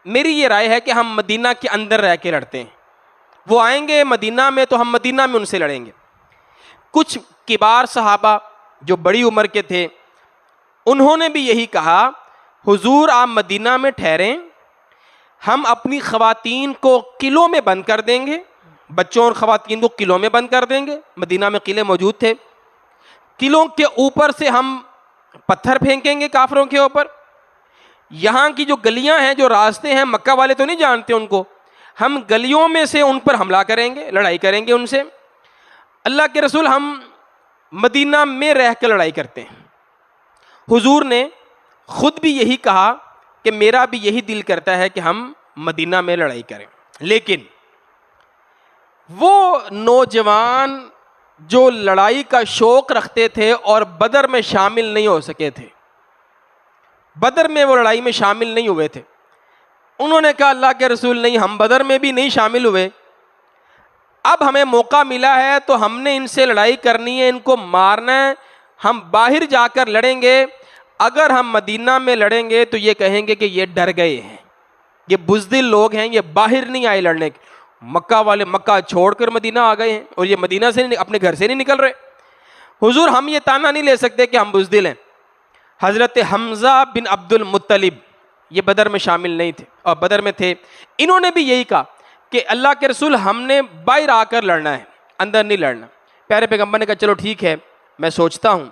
میری یہ رائے ہے کہ ہم مدینہ کے اندر رہ کے لڑتے ہیں، وہ آئیں گے مدینہ میں تو ہم مدینہ میں ان سے لڑیں گے۔ کچھ کبار صحابہ جو بڑی عمر کے تھے، انہوں نے بھی یہی کہا، حضور آپ مدینہ میں ٹھہریں ہم اپنی خواتین کو قلعوں میں بند کر دیں گے، بچوں اور خواتین کو قلعوں میں بند کر دیں گے. مدینہ میں قلعے موجود تھے. قلعوں کے اوپر سے ہم پتھر پھینکیں گے کافروں کے اوپر. یہاں کی جو گلیاں ہیں، جو راستے ہیں، مکہ والے تو نہیں جانتے ان کو، ہم گلیوں میں سے ان پر حملہ کریں گے، لڑائی کریں گے ان سے. اللہ کے رسول ہم مدینہ میں رہ کے لڑائی کرتے ہیں. حضور نے خود بھی یہی کہا کہ میرا بھی یہی دل کرتا ہے کہ ہم مدینہ میں لڑائی کریں. لیکن وہ نوجوان جو لڑائی کا شوق رکھتے تھے اور بدر میں شامل نہیں ہو سکے تھے، بدر میں وہ لڑائی میں شامل نہیں ہوئے تھے، انہوں نے کہا اللہ کے رسول نہیں، ہم بدر میں بھی نہیں شامل ہوئے، اب ہمیں موقع ملا ہے تو ہم نے ان سے لڑائی کرنی ہے، ان کو مارنا ہے، ہم باہر جا کر لڑیں گے. اگر ہم مدینہ میں لڑیں گے تو یہ کہیں گے کہ یہ ڈر گئے ہیں، یہ بزدل لوگ ہیں، یہ باہر نہیں آئے لڑنے کے. مکہ والے مکہ چھوڑ کر مدینہ آ گئے ہیں اور یہ مدینہ سے اپنے گھر سے نہیں نکل رہے. حضور ہم یہ تانا نہیں لے سکتے کہ ہم بزدل ہیں. حضرت حمزہ بن عبد المطلب یہ بدر میں شامل نہیں تھے اور بدر میں تھے، انہوں نے بھی یہی کہا کہ اللہ کے رسول ہم نے باہر آ کر لڑنا ہے، اندر نہیں لڑنا. پیارے پیغمبر نے کہا چلو ٹھیک ہے، میں سوچتا ہوں.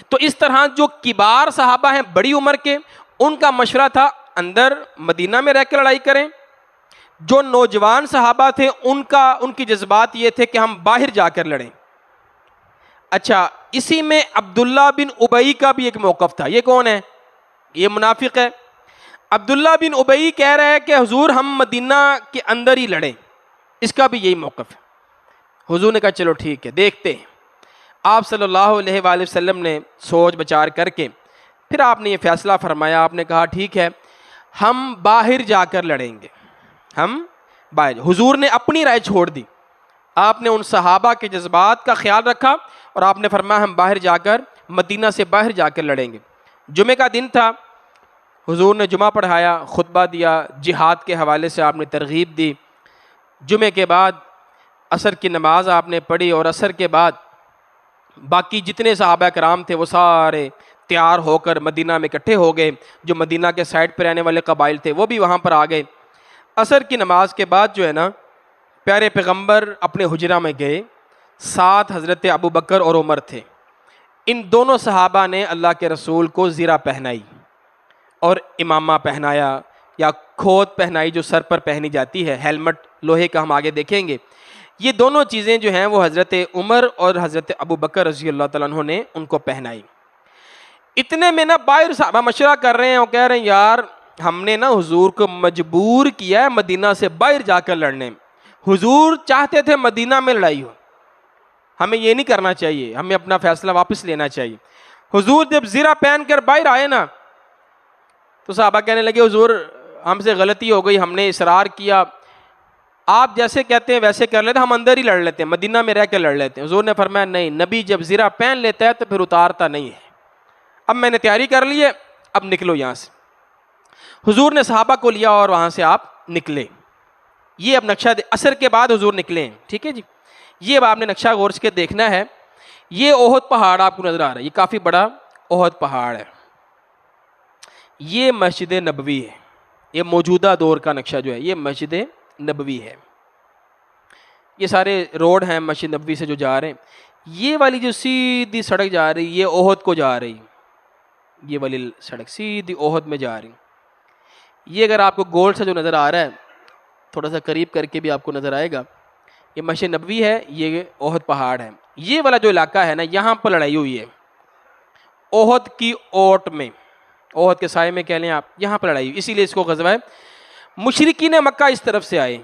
تو اس طرح جو کبار صحابہ ہیں بڑی عمر کے، ان کا مشورہ تھا اندر مدینہ میں رہ کے لڑائی کریں. جو نوجوان صحابہ تھے ان کی جذبات یہ تھے کہ ہم باہر جا کر لڑیں. اچھا، اسی میں عبداللہ بن ابئی کا بھی ایک موقف تھا. یہ کون ہے؟ یہ منافق ہے. عبداللہ بن ابئی کہہ رہا ہے کہ حضور ہم مدینہ کے اندر ہی لڑیں. اس کا بھی یہی موقف ہے. حضور نے کہا چلو ٹھیک ہے دیکھتے ہیں. آپ صلی اللہ علیہ وآلہ وسلم نے سوچ بچار کر کے پھر آپ نے یہ فیصلہ فرمایا. آپ نے کہا ٹھیک ہے ہم باہر جا کر لڑیں گے. ہم باہر. حضور نے اپنی رائے چھوڑ دی. آپ نے ان صحابہ کے جذبات کا خیال رکھا اور آپ نے فرمایا ہم باہر جا کر مدینہ سے باہر جا کر لڑیں گے. جمعہ کا دن تھا. حضور نے جمعہ پڑھایا، خطبہ دیا، جہاد کے حوالے سے آپ نے ترغیب دی. جمعے کے بعد عصر کی نماز آپ نے پڑھی اور عصر کے بعد باقی جتنے صحابہ کرام تھے وہ سارے تیار ہو کر مدینہ میں اکٹھے ہو گئے. جو مدینہ کے سائڈ پر رہنے والے قبائل تھے وہ بھی وہاں پر آ گئے. عصر کی نماز کے بعد جو ہے نا پیارے پیغمبر اپنے حجرہ میں گئے. ساتھ حضرت ابو بکر اور عمر تھے. ان دونوں صحابہ نے اللہ کے رسول کو زرہ پہنائی اور امامہ پہنایا یا کھوت پہنائی جو سر پر پہنی جاتی ہے، ہیلمٹ لوہے کا ہم آگے دیکھیں گے. یہ دونوں چیزیں جو ہیں وہ حضرت عمر اور حضرت ابو بکر رضی اللہ تعالیٰ عنہ نے ان کو پہنائی. اتنے میں نا باہر صحابہ مشورہ کر رہے ہیں اور کہہ رہے ہیں یار ہم نے نا حضور کو مجبور کیا ہے مدینہ سے باہر جا کر لڑنے. حضور چاہتے تھے مدینہ میں لڑائی ہو، ہمیں یہ نہیں کرنا چاہیے، ہمیں اپنا فیصلہ واپس لینا چاہیے. حضور جب زرہ پہن کر باہر آئے نا تو صحابہ کہنے لگے حضور ہم سے غلطی ہو گئی، ہم نے اصرار کیا، آپ جیسے کہتے ہیں ویسے کر لیتے، ہم اندر ہی لڑ لیتے ہیں، مدینہ میں رہ کے لڑ لیتے ہیں. حضور نے فرمایا نہیں، نبی جب زرہ پہن لیتا ہے تو پھر اتارتا نہیں ہے. اب میں نے تیاری کر لی ہے، اب نکلو یہاں سے. حضور نے صحابہ کو لیا اور وہاں سے آپ نکلے. یہ اب نقشہ عصر کے بعد حضور نکلے ہیں. ٹھیک ہے جی، یہ اب آپ نے نقشہ غور سے دیکھنا ہے. یہ احد پہاڑ آپ کو نظر آ رہا ہے، یہ کافی بڑا احد پہاڑ ہے. یہ مسجد نبوی ہے. یہ موجودہ دور کا نقشہ جو ہے یہ مسجد نبوی ہے. یہ سارے روڈ ہیں مسجد نبوی سے جو جا رہے ہیں. یہ والی جو سیدھی سڑک جا رہی یہ احد کو جا رہی، یہ والی سڑک سیدھی احد میں جا رہی. یہ اگر آپ کو گول سے جو نظر آ رہا ہے تھوڑا سا قریب کر کے بھی آپ کو نظر آئے گا، یہ مسجد نبوی ہے، یہ احد پہاڑ ہے. یہ والا جو علاقہ ہے نا یہاں پر لڑائی ہوئی ہے احد کی اوٹ میں، احد کے سائے میں کہہ لیں آپ، یہاں پر لڑائی ہوئی، اسی لیے اس کو غزوہ ہے. مشرکین مکہ اس طرف سے آئے،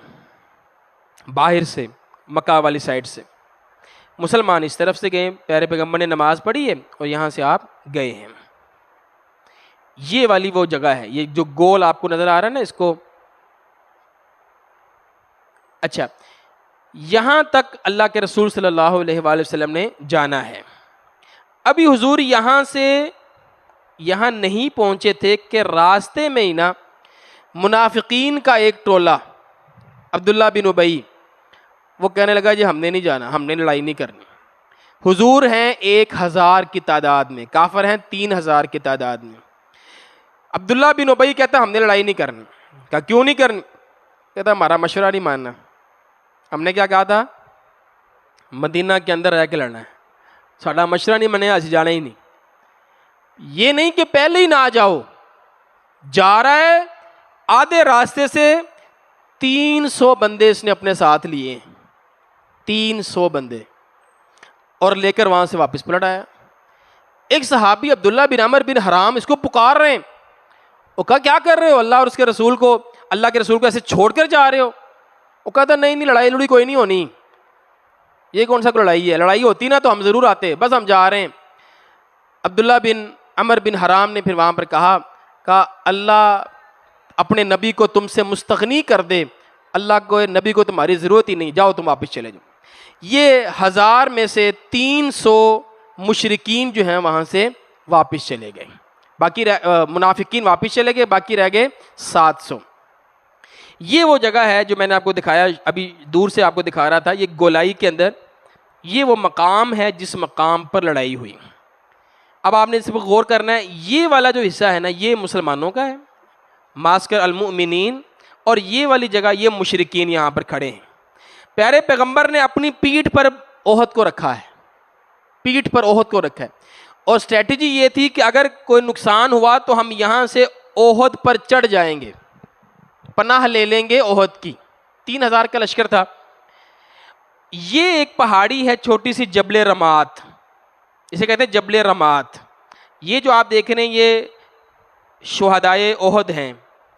باہر سے مکہ والی سائڈ سے. مسلمان اس طرف سے گئے. پیارے پیغمبر نے نماز پڑھی ہے اور یہاں سے آپ گئے ہیں. یہ والی وہ جگہ ہے، یہ جو گول آپ کو نظر آ رہا ہے نا اس کو. اچھا، یہاں تک اللہ کے رسول صلی اللہ علیہ وآلہ وسلم نے جانا ہے. ابھی حضور یہاں سے یہاں نہیں پہنچے تھے کہ راستے میں ہی نا منافقین کا ایک ٹولہ عبداللہ بن ابئی وہ کہنے لگا جی ہم نے نہیں جانا، ہم نے لڑائی نہیں کرنی. حضور ہیں 1000 کی تعداد میں، کافر ہیں 3000 کی تعداد میں. عبداللہ بن ابئی کہتا ہم نے لڑائی نہیں کرنی. کہا کیوں نہیں کرنی؟ کہتا ہمارا مشورہ نہیں ماننا. ہم نے کیا کہا تھا؟ مدینہ کے اندر رہ کے لڑنا ہے. ساڈا مشورہ نہیں منے اسی جانا ہی نہیں. یہ نہیں کہ پہلے ہی نہ آ جاؤ. جا رہا ہے, آدھے راستے سے 300 بندے اس نے اپنے ساتھ لیے, 300 بندے, اور لے کر وہاں سے واپس پلٹ آیا. ایک صحابی عبداللہ بن عمر بن حرام اس کو پکار رہے ہیں. وہ کہا کیا کر رہے ہو؟ اللہ اور اس کے رسول کو, اللہ کے رسول کو ایسے چھوڑ کر جا رہے ہو؟ وہ کہتا نہیں لڑائی لڑی کوئی نہیں ہونی. یہ کون سا لڑائی ہے؟ لڑائی ہوتی نا تو ہم ضرور آتے, بس ہم جا رہے ہیں. عبداللہ بن عمر بن حرام نے پھر وہاں پر کہا اللہ اپنے نبی کو تم سے مستغنی کر دے, اللہ کو نبی کو تمہاری ضرورت ہی نہیں, جاؤ تم واپس چلے جاؤ. یہ 1000 میں سے 300 مشرکین جو ہیں وہاں سے واپس چلے گئے, باقی منافقین واپس چلے گئے, باقی رہ گئے 700. یہ وہ جگہ ہے جو میں نے آپ کو دکھایا, ابھی دور سے آپ کو دکھا رہا تھا, یہ گولائی کے اندر یہ وہ مقام ہے جس مقام پر لڑائی ہوئی. اب آپ نے اس پر غور کرنا ہے, یہ والا جو حصہ ہے نا یہ مسلمانوں کا ہے, معسکر المؤمنین, اور یہ والی جگہ یہ مشرکین یہاں پر کھڑے ہیں. پیارے پیغمبر نے اپنی پیٹھ پر احد کو رکھا ہے, پیٹھ پر احد کو رکھا ہے, اور اسٹریٹجی یہ تھی کہ اگر کوئی نقصان ہوا تو ہم یہاں سے احد پر چڑھ جائیں گے, پناہ لے لیں گے احد کی. 3000 کا لشکر تھا. یہ ایک پہاڑی ہے چھوٹی سی, جبل رمات, اسے کہتے ہیں جبل رمات. یہ جو آپ دیکھ رہے ہیں یہ شہدائے احد ہیں,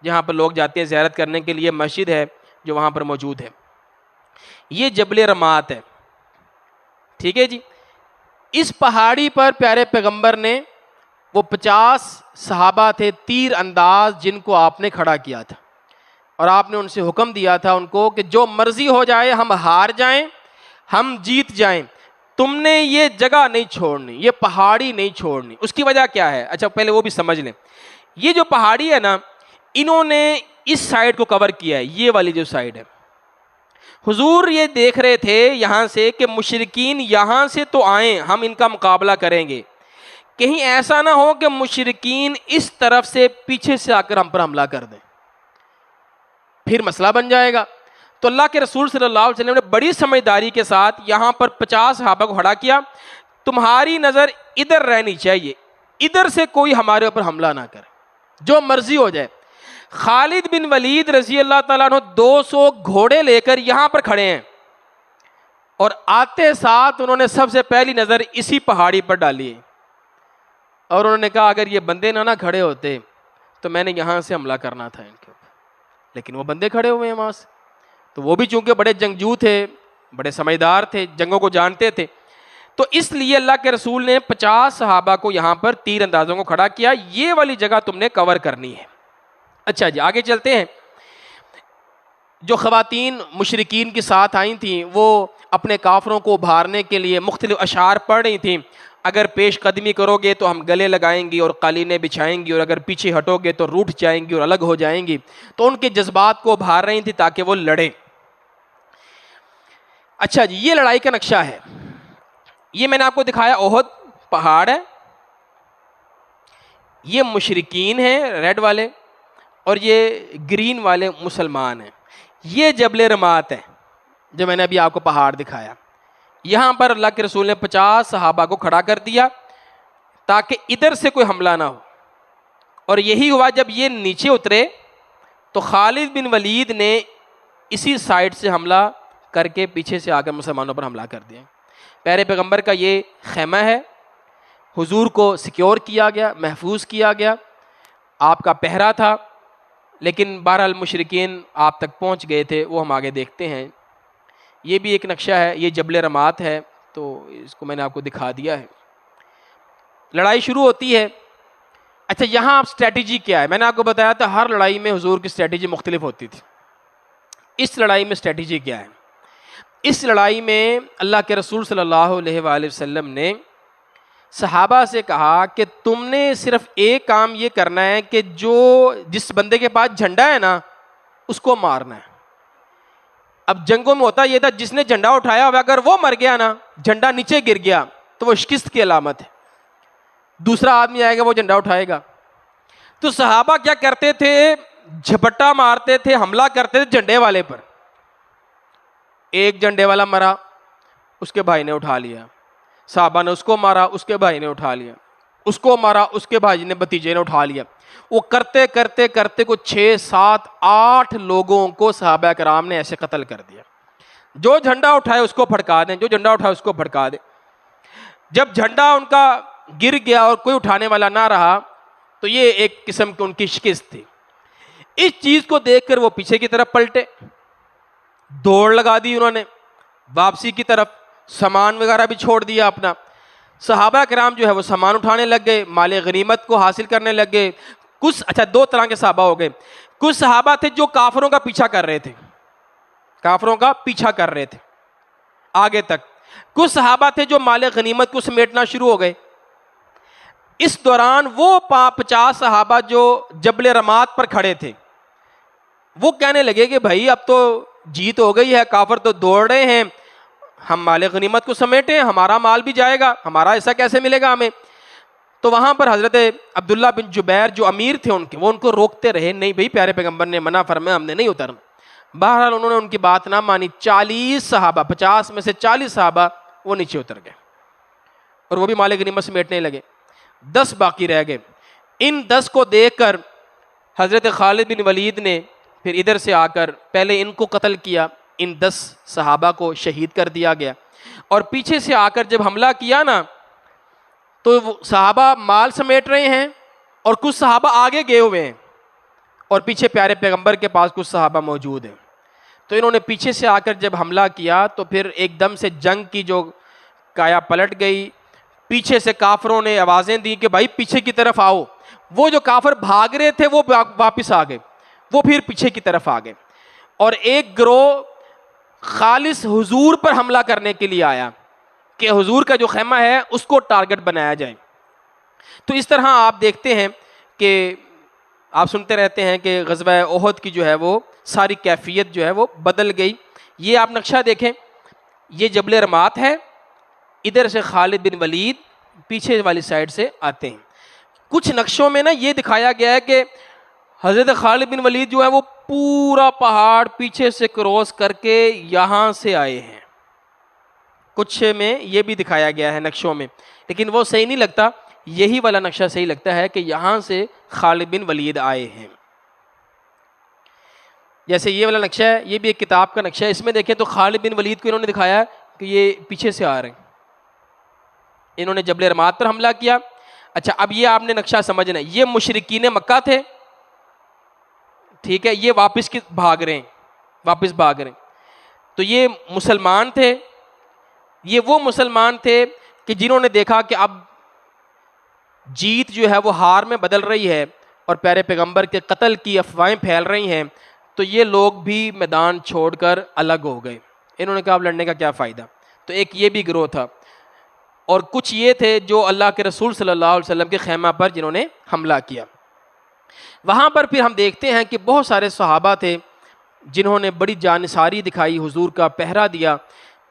جہاں پر لوگ جاتے ہیں زیارت کرنے کے لیے, مسجد ہے جو وہاں پر موجود ہے. یہ جبل رمات ہے, ٹھیک ہے جی. اس پہاڑی پر پیارے پیغمبر نے, وہ 50 صحابہ تھے تیر انداز جن کو آپ نے کھڑا کیا تھا, اور آپ نے ان سے حکم دیا تھا ان کو کہ جو مرضی ہو جائے, ہم ہار جائیں ہم جیت جائیں, تم نے یہ جگہ نہیں چھوڑنی, یہ پہاڑی نہیں چھوڑنی. اس کی وجہ کیا ہے؟ اچھا پہلے وہ بھی سمجھ لیں. یہ جو پہاڑی ہے نا, انہوں نے اس سائڈ کو کور کیا ہے, یہ والی جو سائڈ ہے. حضور یہ دیکھ رہے تھے یہاں سے کہ مشرکین یہاں سے تو آئیں, ہم ان کا مقابلہ کریں گے, کہیں ایسا نہ ہو کہ مشرکین اس طرف سے پیچھے سے آ کر ہم پر حملہ کر دیں, پھر مسئلہ بن جائے گا. تو اللہ کے رسول صلی اللہ علیہ وسلم نے بڑی سمجھداری کے ساتھ یہاں پر 50 صحابہ کو کھڑا کیا. تمہاری نظر ادھر رہنی چاہیے, ادھر سے کوئی ہمارے اوپر حملہ نہ کرے, جو مرضی ہو جائے. خالد بن ولید رضی اللہ تعالیٰ عنہ 200 گھوڑے لے کر یہاں پر کھڑے ہیں, اور آتے ساتھ انہوں نے سب سے پہلی نظر اسی پہاڑی پر ڈالی, اور انہوں نے کہا اگر یہ بندے نہ کھڑے ہوتے تو میں نے یہاں سے حملہ کرنا تھا ان کے اوپر, لیکن وہ بندے کھڑے ہوئے ہیں وہاں سے. تو وہ بھی چونکہ بڑے جنگجو تھے, بڑے سمجھدار تھے, جنگوں کو جانتے تھے, تو اس لیے اللہ کے رسول نے 50 صحابہ کو یہاں پر تیر اندازوں کو کھڑا کیا, یہ والی جگہ تم نے کور کرنی ہے. اچھا جی آگے چلتے ہیں. جو خواتین مشرکین کے ساتھ آئی تھیں وہ اپنے کافروں کو ابھارنے کے لیے مختلف اشعار پڑھ رہی تھیں. اگر پیش قدمی کرو گے تو ہم گلے لگائیں گی اور قالینیں بچھائیں گی, اور اگر پیچھے ہٹو گے تو روٹھ جائیں گی اور الگ ہو جائیں گی. تو ان کے جذبات کو ابھار رہی تھیں تاکہ وہ لڑیں. اچھا جی یہ لڑائی کا نقشہ ہے, یہ میں نے آپ کو دکھایا احد پہاڑ ہے, یہ مشرکین ہیں ریڈ والے, اور یہ گرین والے مسلمان ہیں. یہ جبل رمات ہے جو میں نے ابھی آپ کو پہاڑ دکھایا. یہاں پر اللہ کے رسول نے 50 صحابہ کو کھڑا کر دیا تاکہ ادھر سے کوئی حملہ نہ ہو, اور یہی ہوا. جب یہ نیچے اترے تو خالد بن ولید نے اسی سائڈ سے حملہ کر کے پیچھے سے آ کر مسلمانوں پر حملہ کر دیا. پیارے پیغمبر کا یہ خیمہ ہے, حضور کو سیکیور کیا گیا, محفوظ کیا گیا, آپ کا پہرا تھا, لیکن بہرحال مشرکین آپ تک پہنچ گئے تھے, وہ ہم آگے دیکھتے ہیں. یہ بھی ایک نقشہ ہے, یہ جبل رمات ہے, تو اس کو میں نے آپ کو دکھا دیا ہے. لڑائی شروع ہوتی ہے. اچھا یہاں آپ اسٹریٹجی کیا ہے؟ میں نے آپ کو بتایا تھا ہر لڑائی میں حضور کی اسٹریٹجی مختلف ہوتی تھی. اس لڑائی میں اسٹریٹجی کیا ہے؟ اس لڑائی میں اللہ کے رسول صلی اللہ علیہ وآلہ وسلم نے صحابہ سے کہا کہ تم نے صرف ایک کام یہ کرنا ہے کہ جس بندے کے پاس جھنڈا ہے نا اس کو مارنا ہے. اب جنگوں میں ہوتا یہ تھا جس نے جھنڈا اٹھایا ہوا اگر وہ مر گیا نا, جھنڈا نیچے گر گیا تو وہ شکست کی علامت ہے, دوسرا آدمی آئے گا وہ جھنڈا اٹھائے گا. تو صحابہ کیا کرتے تھے, جھپٹا مارتے تھے, حملہ کرتے تھے جھنڈے والے پر. ایک جھنڈے والا مرا, اس کے بھائی نے اٹھا لیا, صحابہ نے اس کو مارا, اس کے بھائی نے اٹھا لیا, اس کو مارا, اس کے بھائی نے بھتیجے نے اٹھا لیا. وہ کرتے کرتے کرتے کو 6 7 8 لوگوں کو صحابہ کرام نے ایسے قتل کر دیا. جو جھنڈا اٹھائے اس کو پھڑکا دیں, جو جھنڈا اٹھائے اس کو پھڑکا دیں. جب جھنڈا ان کا گر گیا اور کوئی اٹھانے والا نہ رہا تو یہ ایک قسم کی ان کی شکست تھی. اس چیز کو دیکھ کر وہ پیچھے کی طرف پلٹے, دوڑ لگا دی انہوں نے واپسی کی طرف, سامان وغیرہ بھی چھوڑ دیا اپنا. صحابہ کرام جو ہے وہ سامان اٹھانے لگ گئے, مال غنیمت کو حاصل کرنے لگ گئے. کچھ دو طرح کے صحابہ ہو گئے. کچھ صحابہ تھے جو کافروں کا پیچھا کر رہے تھے, کافروں کا پیچھا کر رہے تھے آگے تک. کچھ صحابہ تھے جو مال غنیمت کو سمیٹنا شروع ہو گئے. اس دوران وہ 50 صحابہ جو جبل رمات پر کھڑے تھے وہ کہنے لگے کہ بھائی اب تو جیت ہو گئی ہے, کافر تو دوڑ رہے ہیں, ہم مال غنیمت کو سمیٹیں, ہمارا مال بھی جائے گا, ہمارا ایسا کیسے ملے گا ہمیں. تو وہاں پر حضرت عبداللہ بن جبیر جو امیر تھے ان کے, وہ ان کو روکتے رہے, نہیں بھائی پیارے پیغمبر نے منع فرمایا, ہم نے نہیں اترنا. بہرحال انہوں نے ان کی بات نہ مانی. 40 صحابہ, 50 میں سے 40 صحابہ وہ نیچے اتر گئے اور وہ بھی مال غنیمت سمیٹنے لگے. 10 باقی رہ گئے. ان 10 کو دیکھ کر حضرت خالد بن ولید نے پھر ادھر سے آ کر پہلے ان کو قتل کیا, ان 10 صحابہ کو شہید کر دیا گیا. اور پیچھے سے آ کر جب حملہ کیا نا تو وہ صحابہ مال سمیٹ رہے ہیں اور کچھ صحابہ آگے گئے ہوئے ہیں اور پیچھے پیارے پیغمبر کے پاس کچھ صحابہ موجود ہیں. تو انہوں نے پیچھے سے آ کر جب حملہ کیا تو پھر ایک دم سے جنگ کی جو کایا پلٹ گئی. پیچھے سے کافروں نے آوازیں دی کہ بھائی پیچھے کی طرف آؤ. وہ جو کافر بھاگ رہے تھے وہ واپس آ گئے, وہ پھر پیچھے کی طرف آ گئے. اور ایک گروہ خالص حضور پر حملہ کرنے کے لیے آیا کہ حضور کا جو خیمہ ہے اس کو ٹارگٹ بنایا جائے. تو اس طرح آپ دیکھتے ہیں کہ آپ سنتے رہتے ہیں کہ غزوہ احد کی جو ہے وہ ساری کیفیت جو ہے وہ بدل گئی. یہ آپ نقشہ دیکھیں, یہ جبل رمات ہے, ادھر سے خالد بن ولید پیچھے والی سائڈ سے آتے ہیں. کچھ نقشوں میں نا یہ دکھایا گیا ہے کہ حضرت خالد بن ولید جو ہے وہ پورا پہاڑ پیچھے سے کراس کر کے یہاں سے آئے ہیں. کچھ میں یہ بھی دکھایا گیا ہے نقشوں میں, لیکن وہ صحیح نہیں لگتا. یہی والا نقشہ صحیح لگتا ہے کہ یہاں سے خالد بن ولید آئے ہیں. جیسے یہ والا نقشہ ہے, یہ بھی ایک کتاب کا نقشہ ہے, اس میں دیکھیں تو خالد بن ولید کو انہوں نے دکھایا ہے کہ یہ پیچھے سے آ رہے ہیں, انہوں نے جبل رمات پر حملہ کیا. اچھا اب یہ آپ نے نقشہ سمجھنا ہے, یہ مشرکین مکہ تھے, ٹھیک ہے, یہ واپس بھاگ رہے ہیں, واپس بھاگ رہے ہیں. تو یہ مسلمان تھے, یہ وہ مسلمان تھے کہ جنہوں نے دیکھا کہ اب جیت جو ہے وہ ہار میں بدل رہی ہے اور پیارے پیغمبر کے قتل کی افواہیں پھیل رہی ہیں, تو یہ لوگ بھی میدان چھوڑ کر الگ ہو گئے. انہوں نے کہا اب لڑنے کا کیا فائدہ. تو ایک یہ بھی گروہ تھا, اور کچھ یہ تھے جو اللہ کے رسول صلی اللہ علیہ وسلم کے خیمہ پر جنہوں نے حملہ کیا. وہاں پر پھر ہم دیکھتے ہیں کہ بہت سارے صحابہ تھے جنہوں نے بڑی جانثاری دکھائی, حضور کا پہرا دیا,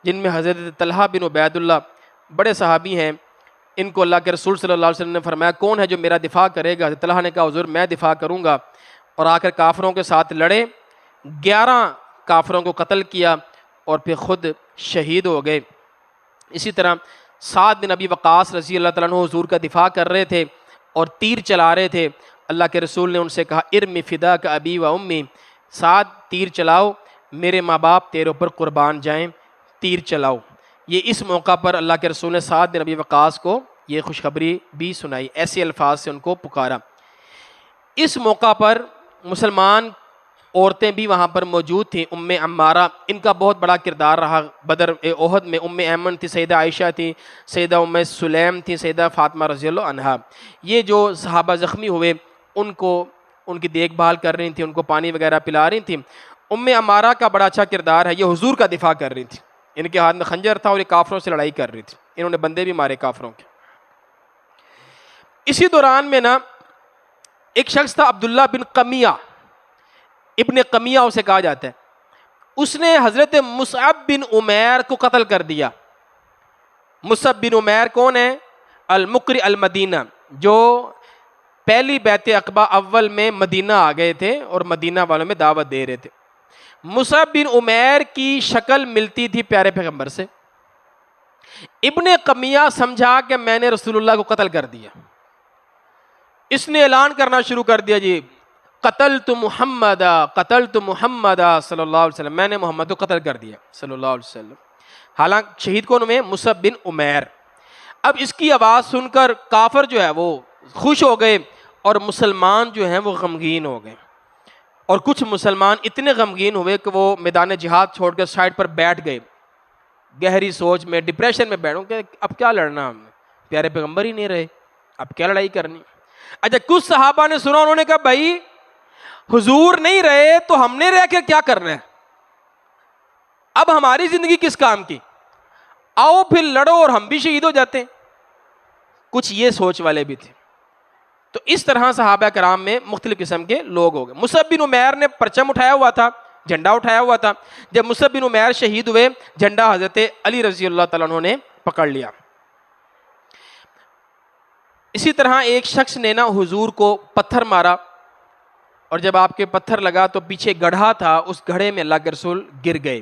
جن میں حضرت طلحہ بن عبید اللہ بڑے صحابی ہیں. ان کو اللہ کے رسول صلی اللہ علیہ وسلم نے فرمایا کون ہے جو میرا دفاع کرے گا. حضرت طلحہ نے کہا حضور میں دفاع کروں گا, اور آ کر کافروں کے ساتھ لڑے, 11 کافروں کو قتل کیا اور پھر خود شہید ہو گئے. اسی طرح سعد بن ابی وقاص رضی اللہ تعالیٰ عنہ حضور کا دفاع کر رہے تھے اور تیر چلا رہے تھے. اللہ کے رسول نے ان سے کہا ارمی فدا کا ابی و امی, سعد تیر چلاؤ, میرے ماں باپ تیرے اوپر قربان جائیں, تیر چلاؤ. یہ اس موقع پر اللہ کے رسول نے سعد بن ابی وقاص کو یہ خوشخبری بھی سنائی, ایسے الفاظ سے ان کو پکارا. اس موقع پر مسلمان عورتیں بھی وہاں پر موجود تھیں. ام عمارہ, ان کا بہت بڑا کردار رہا بدر احد میں. ام ایمن تھی, سیدہ عائشہ تھی, سیدہ ام سلیم تھی, سیدہ فاطمہ رضی اللہ عنہا. یہ جو صحابہ زخمی ہوئے ان کو ان کی دیکھ بھال کر رہی تھیں, ان کو پانی وغیرہ پلا رہی تھیں. ام عمارہ کا بڑا اچھا کردار ہے, یہ حضور کا دفاع کر رہی تھی. ان کے ہاتھ میں خنجر تھا اور یہ کافروں سے لڑائی کر رہی تھی, انہوں نے بندے بھی مارے کافروں کے. اسی دوران میں نا ایک شخص تھا عبداللہ بن قمیہ, ابن قمیہ اسے کہا جاتا ہے, اس نے حضرت مصعب بن عمیر کو قتل کر دیا. مصعب بن عمیر کون ہے؟ المقری المدینہ, جو پہلی بیعت عقبہ اول میں مدینہ آ گئے تھے اور مدینہ والوں میں دعوت دے رہے تھے۔ مصعب بن عمیر کی شکل ملتی تھی پیارے پیغمبر سے۔ ابن قمیہ سمجھا کہ میں نے رسول اللہ کو قتل کر دیا، اس نے اعلان کرنا شروع کر دیا، جی قتلت محمد، قتلت محمد صلی اللہ علیہ وسلم، میں نے محمد کو قتل کر دیا صلی اللہ علیہ وسلم۔ حالانکہ شہید کون ہوئے؟ مصعب بن عمیر۔ اب اس کی آواز سن کر کافر جو ہے وہ خوش ہو گئے اور مسلمان جو ہیں وہ غمگین ہو گئے، اور کچھ مسلمان اتنے غمگین ہوئے کہ وہ میدان جہاد چھوڑ کر سائڈ پر بیٹھ گئے، گہری سوچ میں، ڈپریشن میں بیٹھوں کہ اب کیا لڑنا، ہم نے پیارے پیغمبر ہی نہیں رہے، اب کیا لڑائی کرنی۔ اچھا کچھ صحابہ نے سنا، انہوں نے کہا بھائی حضور نہیں رہے تو ہم نے رہ کے کیا کرنا ہے، اب ہماری زندگی کس کام کی، آؤ پھر لڑو اور ہم بھی شہید ہو جاتے ہیں۔ کچھ یہ سوچ والے بھی تھے۔ تو اس طرح صحابہ کرام میں مختلف قسم کے لوگ ہو گئے۔ مصعب بن عمیر نے پرچم اٹھایا ہوا تھا، جھنڈا اٹھایا ہوا تھا۔ جب مصعب بن عمیر شہید ہوئے، جھنڈا حضرت علی رضی اللہ تعالیٰ عنہ نے پکڑ لیا۔ اسی طرح ایک شخص نے نا حضور کو پتھر مارا، اور جب آپ کے پتھر لگا تو پیچھے گڑھا تھا، اس گڑھے میں اللہ کے رسول گر گئے۔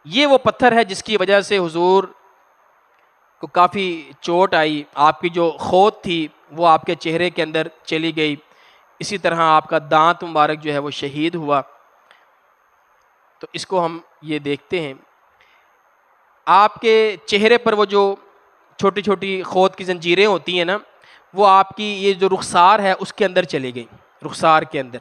یہ وہ پتھر ہے جس کی وجہ سے حضور کو کافی چوٹ آئی، آپ کی جو خود تھی وہ آپ کے چہرے کے اندر چلی گئی، اسی طرح آپ کا دانت مبارک جو ہے وہ شہید ہوا۔ تو اس کو ہم یہ دیکھتے ہیں، آپ کے چہرے پر وہ جو چھوٹی چھوٹی خود کی زنجیریں ہوتی ہیں نا، وہ آپ کی یہ جو رخسار ہے اس کے اندر چلی گئی، رخسار کے اندر۔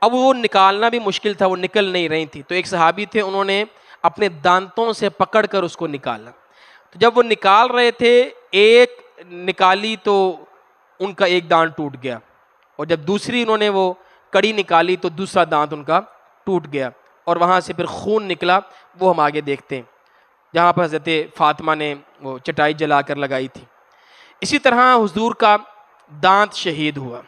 اب وہ نکالنا بھی مشکل تھا، وہ نکل نہیں رہی تھی، تو ایک صحابی تھے، انہوں نے اپنے دانتوں سے پکڑ کر اس کو نکالا۔ تو جب وہ نکال رہے تھے، ایک نکالی تو ان کا ایک دانت ٹوٹ گیا، اور جب دوسری انہوں نے وہ کڑی نکالی تو دوسرا دانت ان کا ٹوٹ گیا، اور وہاں سے پھر خون نکلا، وہ ہم آگے دیکھتے ہیں، جہاں پر حضرت فاطمہ نے وہ چٹائی جلا کر لگائی تھی۔ اسی طرح حضور کا دانت شہید ہوا۔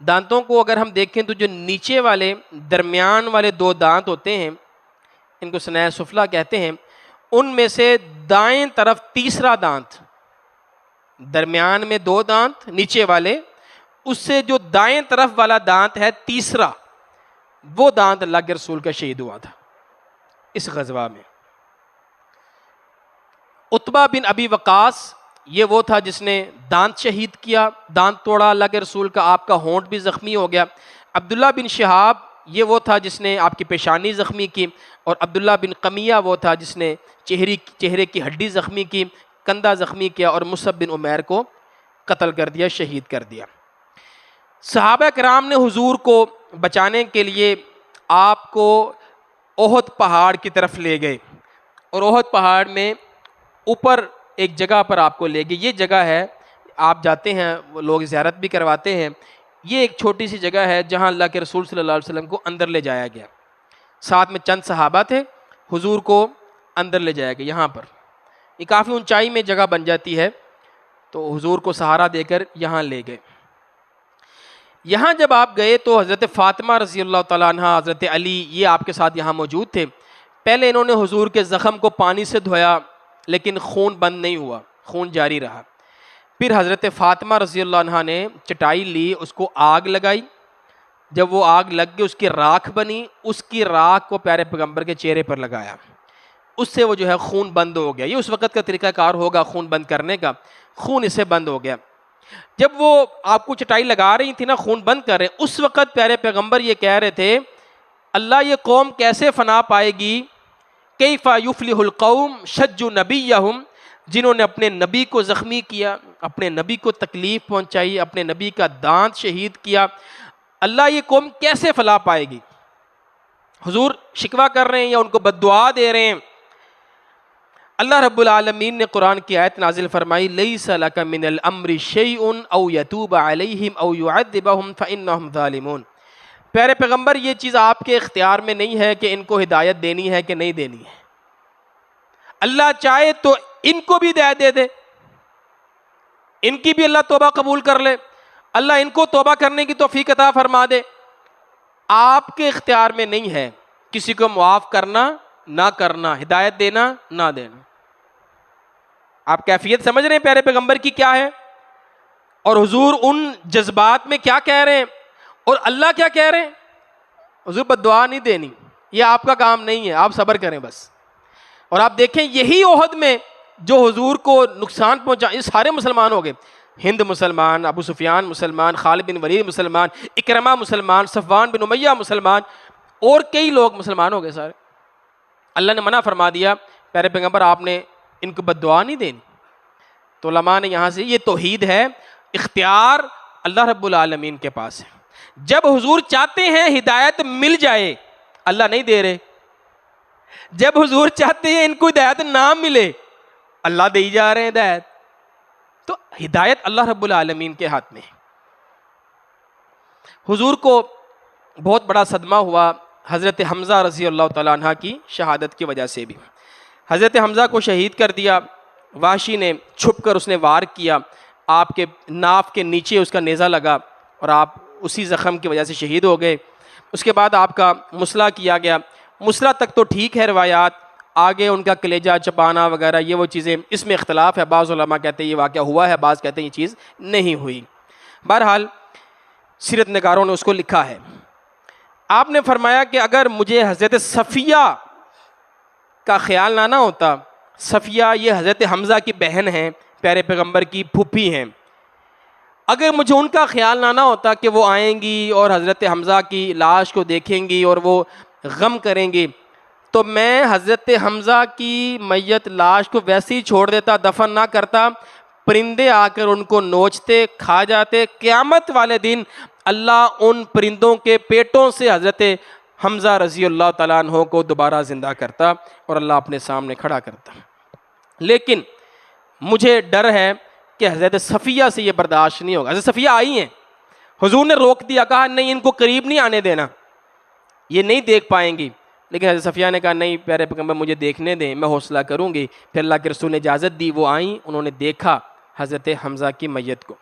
دانتوں کو اگر ہم دیکھیں تو جو نیچے والے درمیان والے دو دانت ہوتے ہیں، ان کو ثنایا سفلی کہتے ہیں، ان میں سے دائیں طرف تیسرا دانت، درمیان میں دو دانت نیچے والے، اس سے جو دائیں طرف والا دانت ہے تیسرا، وہ دانت اللہ کے رسول کا شہید ہوا تھا اس غزوہ میں۔ عتبہ بن ابی وقاص یہ وہ تھا جس نے دانت شہید کیا، دانت توڑا اللہ کے رسول کا، آپ کا ہونٹ بھی زخمی ہو گیا۔ عبداللہ بن شہاب یہ وہ تھا جس نے آپ کی پیشانی زخمی کی، اور عبداللہ بن قمیہ وہ تھا جس نے چہرے کی ہڈی زخمی کی، کندھا زخمی کیا، اور مصعب بن عمیر کو قتل کر دیا، شہید کر دیا۔ صحابہ کرام نے حضور کو بچانے کے لیے آپ کو احد پہاڑ کی طرف لے گئے، اور احد پہاڑ میں اوپر ایک جگہ پر آپ کو لے گئے۔ یہ جگہ ہے، آپ جاتے ہیں، وہ لوگ زیارت بھی کرواتے ہیں، یہ ایک چھوٹی سی جگہ ہے جہاں اللہ کے رسول صلی اللہ علیہ وسلم کو اندر لے جایا گیا، ساتھ میں چند صحابہ تھے، حضور کو اندر لے جایا گیا۔ یہاں پر یہ کافی اونچائی میں جگہ بن جاتی ہے، تو حضور کو سہارا دے کر یہاں لے گئے۔ یہاں جب آپ گئے تو حضرت فاطمہ رضی اللہ تعالیٰ عنہ، حضرت علی یہ آپ کے ساتھ یہاں موجود تھے۔ پہلے انہوں نے حضور کے زخم کو پانی سے دھویا، لیکن خون بند نہیں ہوا، خون جاری رہا۔ پھر حضرت فاطمہ رضی اللہ عنہ نے چٹائی لی، اس کو آگ لگائی، جب وہ آگ لگ گئی اس کی راکھ بنی، اس کی راکھ کو پیارے پیغمبر کے چہرے پر لگایا، اس سے وہ جو ہے خون بند ہو گیا۔ یہ اس وقت کا طریقہ کار ہوگا خون بند کرنے کا، خون اس سے بند ہو گیا۔ جب وہ آپ کو چٹائی لگا رہی تھی نا، خون بند کر رہے، اس وقت پیارے پیغمبر یہ کہہ رہے تھے، اللہ یہ قوم کیسے فنا پائے گی، کیف یفلح القوم شجوا نبیہم، جنہوں نے اپنے نبی کو زخمی کیا، اپنے نبی کو تکلیف پہنچائی، اپنے نبی کا دانت شہید کیا، اللہ یہ قوم کیسے فلاح پائے گی۔ حضور شکوہ کر رہے ہیں یا ان کو بد دعا دے رہے ہیں۔ اللہ رب العالمین نے قرآن کی آیت نازل فرمائی، لیس لک من الامر شیء او یتوب علیہم او یعذبہم فانہم ظالمون۔ پیارے پیغمبر یہ چیز آپ کے اختیار میں نہیں ہے کہ ان کو ہدایت دینی ہے کہ نہیں دینی ہے، اللہ چاہے تو ان کو بھی ہدایت دے دے، ان کی بھی اللہ توبہ قبول کر لے، اللہ ان کو توبہ کرنے کی توفیق عطا فرما دے، آپ کے اختیار میں نہیں ہے کسی کو معاف کرنا نہ کرنا، ہدایت دینا نہ دینا۔ آپ کیفیت سمجھ رہے ہیں پیارے پیغمبر کی کیا ہے؟ اور حضور ان جذبات میں کیا کہہ رہے ہیں اور اللہ کیا کہہ رہے ہیں. حضور بد دعا نہیں دینی، یہ آپ کا کام نہیں ہے، آپ صبر کریں بس. اور آپ دیکھیں یہی احد میں جو حضور کو نقصان پہنچا، یہ سارے مسلمان ہو گئے. ہند مسلمان، ابو سفیان مسلمان، خالد بن ولید مسلمان، اکرمہ مسلمان، صفوان بن امیہ مسلمان، اور کئی لوگ مسلمان ہو گئے سارے. اللہ نے منع فرما دیا پیارے پیغمبر آپ نے ان کو بد دعا نہیں دینی. تو علماء نے یہاں سے یہ توحید ہے، اختیار اللہ رب العالمین کے پاس ہے. جب حضور چاہتے ہیں ہدایت مل جائے، اللہ نہیں دے رہے. جب حضور چاہتے ہیں ان کو ہدایت نہ ملے، اللہ دے جا رہے ہیں ہدایت. تو ہدایت اللہ رب العالمین کے ہاتھ میں ہے. حضور کو بہت بڑا صدمہ ہوا حضرت حمزہ رضی اللہ تعالیٰ عنہ کی شہادت کی وجہ سے بھی. حضرت حمزہ کو شہید کر دیا. وحشی نے چھپ کر اس نے وار کیا، آپ کے ناف کے نیچے اس کا نیزہ لگا اور آپ اسی زخم کی وجہ سے شہید ہو گئے. اس کے بعد آپ کا مسلح کیا گیا. مسلح تک تو ٹھیک ہے روایات، آگے ان کا کلیجہ چپانا وغیرہ یہ وہ چیزیں، اس میں اختلاف ہے. بعض علماء کہتے ہیں یہ واقعہ ہوا ہے، بعض کہتے ہیں یہ چیز نہیں ہوئی. بہرحال سیرت نگاروں نے اس کو لکھا ہے. آپ نے فرمایا کہ اگر مجھے حضرت صفیہ کا خیال نہ ہوتا، صفیہ یہ حضرت حمزہ کی بہن ہیں، پیارے پیغمبر کی پھوپھی ہیں، اگر مجھے ان کا خیال نہ ہوتا کہ وہ آئیں گی اور حضرت حمزہ کی لاش کو دیکھیں گی اور وہ غم کریں گی، تو میں حضرت حمزہ کی میت لاش کو ویسے ہی چھوڑ دیتا، دفن نہ کرتا. پرندے آ کر ان کو نوچتے، کھا جاتے. قیامت والے دن اللہ ان پرندوں کے پیٹوں سے حضرت حمزہ رضی اللہ تعالیٰ عنہ کو دوبارہ زندہ کرتا اور اللہ اپنے سامنے کھڑا کرتا. لیکن مجھے ڈر ہے کہ حضرت صفیہ سے یہ برداشت نہیں ہوگا. حضرت صفیہ آئی ہیں، حضور نے روک دیا، کہا نہیں ان کو قریب نہیں آنے دینا، یہ نہیں دیکھ پائیں گی. لیکن حضرت صفیہ نے کہا نہیں پیارے پیغمبر مجھے دیکھنے دیں، میں حوصلہ کروں گی. پھر اللہ کے رسول نے اجازت دی، وہ آئیں، انہوں نے دیکھا حضرت حمزہ کی میت کو.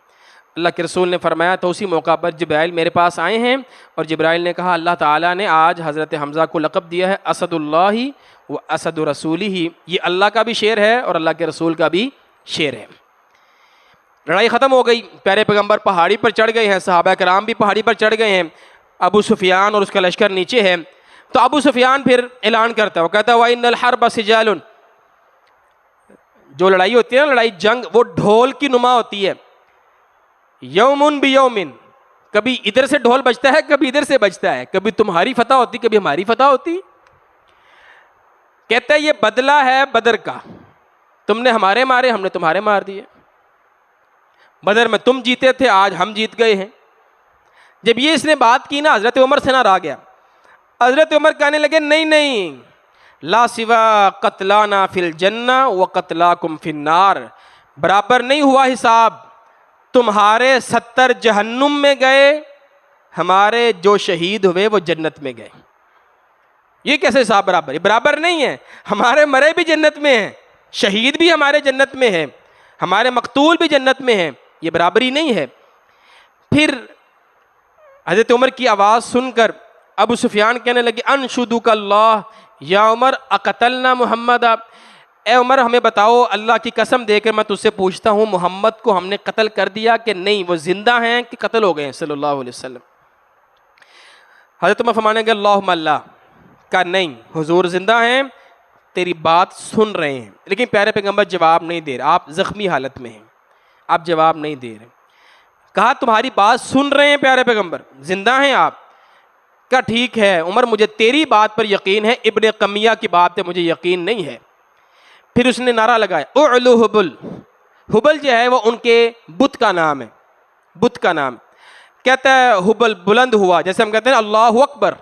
اللہ کے رسول نے فرمایا تو اسی موقع پر جبرائیل میرے پاس آئے ہیں اور جبرائیل نے کہا اللہ تعالیٰ نے آج حضرت حمزہ کو لقب دیا ہے اسد اللہ و اسد رسولی ہی. یہ اللہ کا بھی شعر ہے اور اللہ کے رسول کا بھی شعر ہے. لڑائی ختم ہو گئی، پیارے پیغمبر پہاڑی پر چڑھ گئے ہیں، صحابہ کرام بھی پہاڑی پر چڑھ گئے ہیں، ابو سفیان اور اس کا لشکر نیچے ہے. تو ابو سفیان پھر اعلان کرتا ہے، وہ کہتا ہے وَإِنَّ الْحَرْبَ سِجَالٌ. جو لڑائی ہوتی ہے نا، لڑائی جنگ، وہ ڈھول کی نما ہوتی ہے. یومن بیومن، کبھی ادھر سے ڈھول بجتا ہے کبھی ادھر سے بجتا ہے، کبھی تمہاری فتح ہوتی کبھی ہماری فتح ہوتی. کہتا ہے یہ بدلہ ہے بدر کا، تم نے ہمارے مارے ہم نے تمہارے مار دیے. بدر میں تم جیتے تھے، آج ہم جیت گئے ہیں. جب یہ اس نے بات کی نا، حضرت عمر سے نہ رہ گیا. حضرت عمر کہنے لگے نہیں لا سوا قتلانا فی الجنہ و قتلاکم فی النار. برابر نہیں ہوا حساب، تمہارے 70 جہنم میں گئے، ہمارے جو شہید ہوئے وہ جنت میں گئے. یہ کیسے حساب برابر؟ یہ برابر نہیں ہے. ہمارے مرے بھی جنت میں ہیں، شہید بھی ہمارے جنت میں ہیں، ہمارے مقتول بھی جنت میں ہیں، یہ برابری نہیں ہے. پھر حضرت عمر کی آواز سن کر ابو سفیان کہنے لگے انشدک اللہ یا عمر اقتلنا محمد. اے عمر ہمیں بتاؤ، اللہ کی قسم دے کر میں تجھ سے پوچھتا ہوں، محمد کو ہم نے قتل کر دیا کہ نہیں؟ وہ زندہ ہیں کہ قتل ہو گئے ہیں صلی اللہ علیہ وسلم؟ حضرت عمر فرمانے لگے اللہم اللہ. کہا نہیں، حضور زندہ ہیں، تیری بات سن رہے ہیں. لیکن پیارے پیغمبر جواب نہیں دے رہے، آپ زخمی حالت میں ہیں، آپ جواب نہیں دے رہے. کہا تمہاری بات سن رہے ہیں پیارے پیغمبر، زندہ ہیں آپ. کہا ٹھیک ہے عمر، مجھے تیری بات پر یقین ہے، ابن قمیہ کی بات پہ مجھے یقین نہیں ہے. پھر اس نے نعرہ لگایا اعلو حبل. حبل جو ہے وہ ان کے بت کا نام ہے، بت کا نام. کہتا ہے حبل بلند ہوا، جیسے ہم کہتے ہیں اللہ اکبر.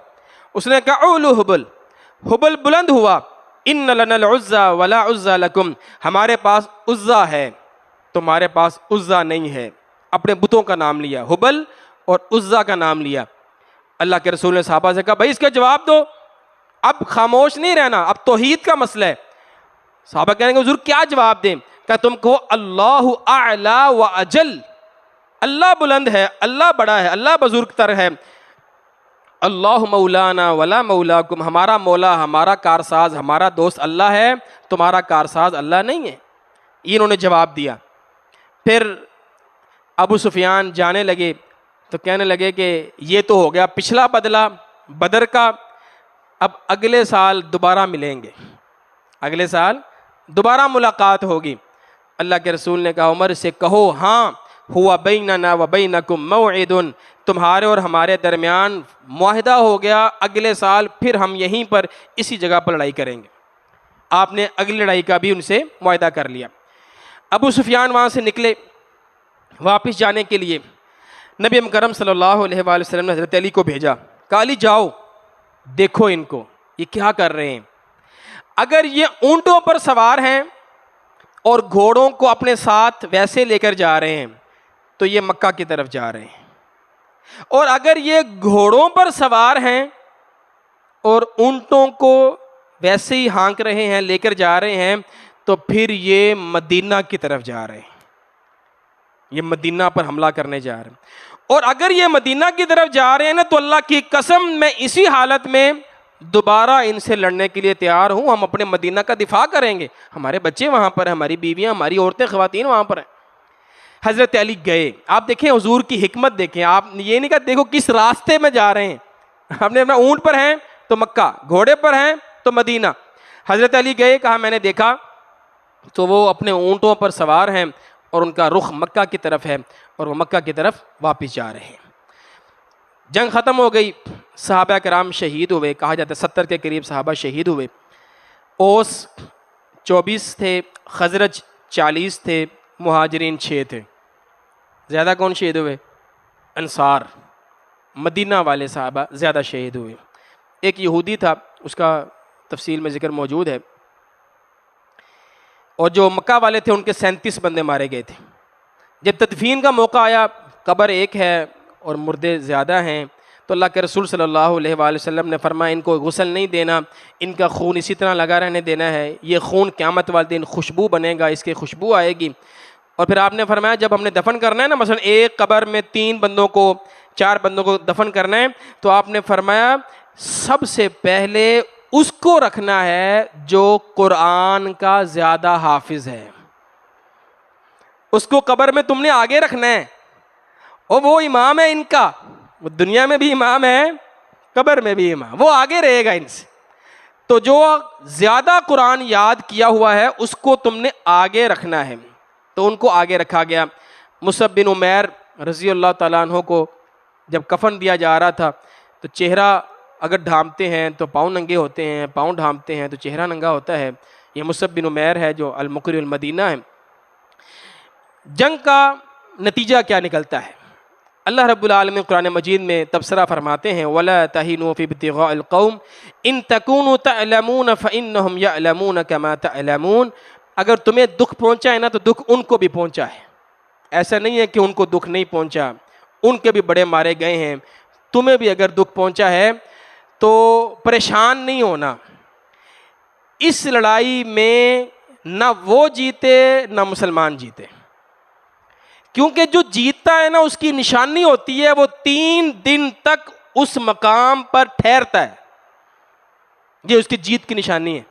اس نے کہا اعلو حبل، حبل بلند ہوا. ان لنا العزى ولا عزى لكم، ہمارے پاس عزا ہے تمہارے پاس عزا نہیں ہے. اپنے بتوں کا نام لیا، حبل اور عزا کا نام لیا. اللہ کے رسول نے صحابہ سے کہا بھائی اس کا جواب دو، اب خاموش نہیں رہنا، اب توحید کا مسئلہ ہے. صحابہ کہنے گے حضور کیا جواب دیں؟ کہ تم کہو اللہ اعلی و اجل، اللہ بلند ہے، اللہ بڑا ہے، اللہ بزرگ تر ہے. اللہ مولانا ولا مولاکم، ہمارا مولا، ہمارا کارساز، ہمارا دوست اللہ ہے، تمہارا کارساز اللہ نہیں ہے. یہ انہوں نے جواب دیا. پھر ابو سفیان جانے لگے تو کہنے لگے کہ یہ تو ہو گیا پچھلا بدلہ بدر کا، اب اگلے سال دوبارہ ملیں گے، اگلے سال دوبارہ ملاقات ہوگی۔ اللہ کے رسول نے کہا عمر سے کہو ہاں ہوا بیننا و بینکم موعد، تمہارے اور ہمارے درمیان معاہدہ ہو گیا، اگلے سال پھر ہم یہیں پر اسی جگہ پر لڑائی کریں گے۔ آپ نے اگلی لڑائی کا بھی ان سے معاہدہ کر لیا۔ ابو سفیان وہاں سے نکلے واپس جانے کے لیے، نبی مکرم صلی اللہ علیہ وآلہ وسلم نے حضرت علی کو بھیجا، کہا علی جاؤ دیکھو ان کو یہ کیا کر رہے ہیں، اگر یہ اونٹوں پر سوار ہیں اور گھوڑوں کو اپنے ساتھ ویسے لے کر جا رہے ہیں تو یہ مکہ کی طرف جا رہے ہیں، اور اگر یہ گھوڑوں پر سوار ہیں اور اونٹوں کو ویسے ہی ہانک رہے ہیں لے کر جا رہے ہیں تو پھر یہ مدینہ کی طرف جا رہے ہیں، یہ مدینہ پر حملہ کرنے جا رہے ہیں، اور اگر یہ مدینہ کی طرف جا رہے ہیں نا تو اللہ کی قسم میں اسی حالت میں دوبارہ ان سے لڑنے کے لیے تیار ہوں، ہم اپنے مدینہ کا دفاع کریں گے، ہمارے بچے وہاں پر ہیں، ہماری بیویاں، ہماری عورتیں، خواتین وہاں پر ہیں۔ حضرت علی گئے، آپ دیکھیں حضور کی حکمت دیکھیں، آپ یہ نہیں کہا دیکھو کس راستے میں جا رہے ہیں، ہم نے اپنا اونٹ پر ہیں تو مکہ، گھوڑے پر ہیں تو مدینہ۔ حضرت علی گئے، کہا میں نے دیکھا تو وہ اپنے اونٹوں پر سوار ہیں اور ان کا رخ مکہ کی طرف ہے اور وہ مکہ کی طرف واپس جا رہے ہیں۔ جنگ ختم ہو گئی، صحابہ کرام شہید ہوئے، کہا جاتا ہے 70 کے قریب صحابہ شہید ہوئے۔ اوس 24 تھے، خزرج 40 تھے، مہاجرین 6 تھے۔ زیادہ کون شہید ہوئے؟ انصار، مدینہ والے صحابہ زیادہ شہید ہوئے۔ ایک یہودی تھا، اس کا تفصیل میں ذکر موجود ہے، اور جو مکہ والے تھے ان کے 37 بندے مارے گئے تھے۔ جب تدفین کا موقع آیا، قبر ایک ہے اور مردے زیادہ ہیں، تو اللہ کے رسول صلی اللہ علیہ وآلہ وسلم نے فرمایا ان کو غسل نہیں دینا، ان کا خون اسی طرح لگا رہنے دینا ہے، یہ خون قیامت والے دن خوشبو بنے گا، اس کی خوشبو آئے گی۔ اور پھر آپ نے فرمایا جب ہم نے دفن کرنا ہے نا، مثلا ایک قبر میں 3 بندوں کو 4 بندوں کو دفن کرنا ہے، تو آپ نے فرمایا سب سے پہلے اس کو رکھنا ہے جو قرآن کا زیادہ حافظ ہے، اس کو قبر میں تم نے آگے رکھنا ہے، اور وہ امام ہے ان کا، وہ دنیا میں بھی امام ہے، قبر میں بھی امام، وہ آگے رہے گا ان سے۔ تو جو زیادہ قرآن یاد کیا ہوا ہے اس کو تم نے آگے رکھنا ہے، تو ان کو آگے رکھا گیا۔ مصعب بن عمیر رضی اللہ تعالیٰ عنہ کو جب کفن دیا جا رہا تھا تو چہرہ اگر ڈھانپتے ہیں تو پاؤں ننگے ہوتے ہیں، پاؤں ڈھانپتے ہیں تو چہرہ ننگا ہوتا ہے۔ یہ مصعب بن عمیر ہے جو المقری المدینہ ہے۔ جنگ کا نتیجہ کیا نکلتا ہے؟ اللہ رب العالمین قرآن مجید میں تبصرہ فرماتے ہیں وَلَا تَهِنُوا فِي ابْتِغَاءِ الْقَوْمِ إِن تَكُونُوا تَعْلَمُونَ فَإِنَّهُمْ يَعْلَمُونَ كَمَا تَعْلَمُونَ، اگر تمہیں دکھ پہنچا ہے نا تو دکھ ان کو بھی پہنچا ہے، ایسا نہیں ہے کہ ان کو دکھ نہیں پہنچا، ان کے بھی بڑے مارے گئے ہیں، تمہیں بھی اگر دکھ پہنچا ہے تو پریشان نہیں ہونا۔ اس لڑائی میں نہ وہ جیتے نہ مسلمان جیتے، کیونکہ جو جیتتا ہے نا اس کی نشانی ہوتی ہے وہ 3 دن تک اس مقام پر ٹھہرتا ہے، یہ اس کی جیت کی نشانی ہے۔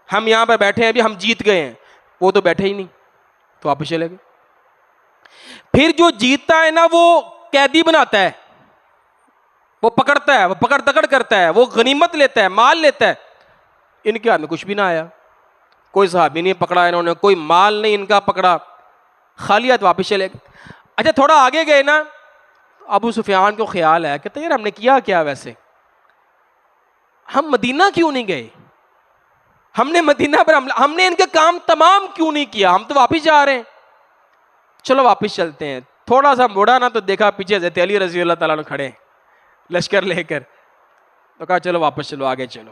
ہم یہاں پر بیٹھے ہیں ابھی، ہم جیت گئے ہیں، وہ تو بیٹھے ہی نہیں، تو واپس چلے گئے۔ پھر جو جیتتا ہے نا وہ قیدی بناتا ہے، وہ پکڑتا ہے، وہ پکڑ دکڑ کرتا ہے، وہ غنیمت لیتا ہے، مال لیتا ہے۔ ان کے ہاتھ میں کچھ بھی نہ آیا، کوئی صحابی نہیں پکڑا انہوں نے، کوئی مال نہیں ان کا پکڑا، خالی ہاتھ واپس چلے گئے۔ اچھا تھوڑا آگے گئے نا، ابو سفیان کو خیال ہے، کہتے ہیں یار ہم نے کیا کیا ویسے، ہم مدینہ کیوں نہیں گئے، ہم نے مدینہ پر ہم نے ان کے کام تمام کیوں نہیں کیا، ہم تو واپس جا رہے ہیں، چلو واپس چلتے ہیں۔ تھوڑا سا مڑا نا تو دیکھا پیچھے حضرت علی رضی اللہ تعالیٰ عنہ کھڑے ہیں لشکر لے کر، تو کہا چلو واپس چلو، آگے چلو۔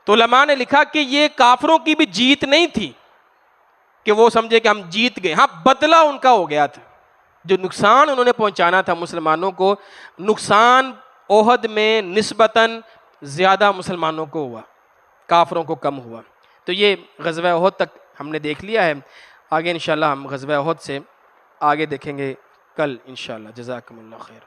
تو علماء نے لکھا کہ یہ کافروں کی بھی جیت نہیں تھی کہ وہ سمجھے کہ ہم جیت گئے، ہاں بدلہ ان کا ہو گیا تھا، جو نقصان انہوں نے پہنچانا تھا مسلمانوں کو، نقصان احد میں نسبتاً زیادہ مسلمانوں کو ہوا، کافروں کو کم ہوا۔ تو یہ غزوہ احد تک ہم نے دیکھ لیا ہے، آگے انشاءاللہ ہم غزوہ احد سے آگے دیکھیں گے کل انشاءاللہ۔ جزاکم اللہ خیر۔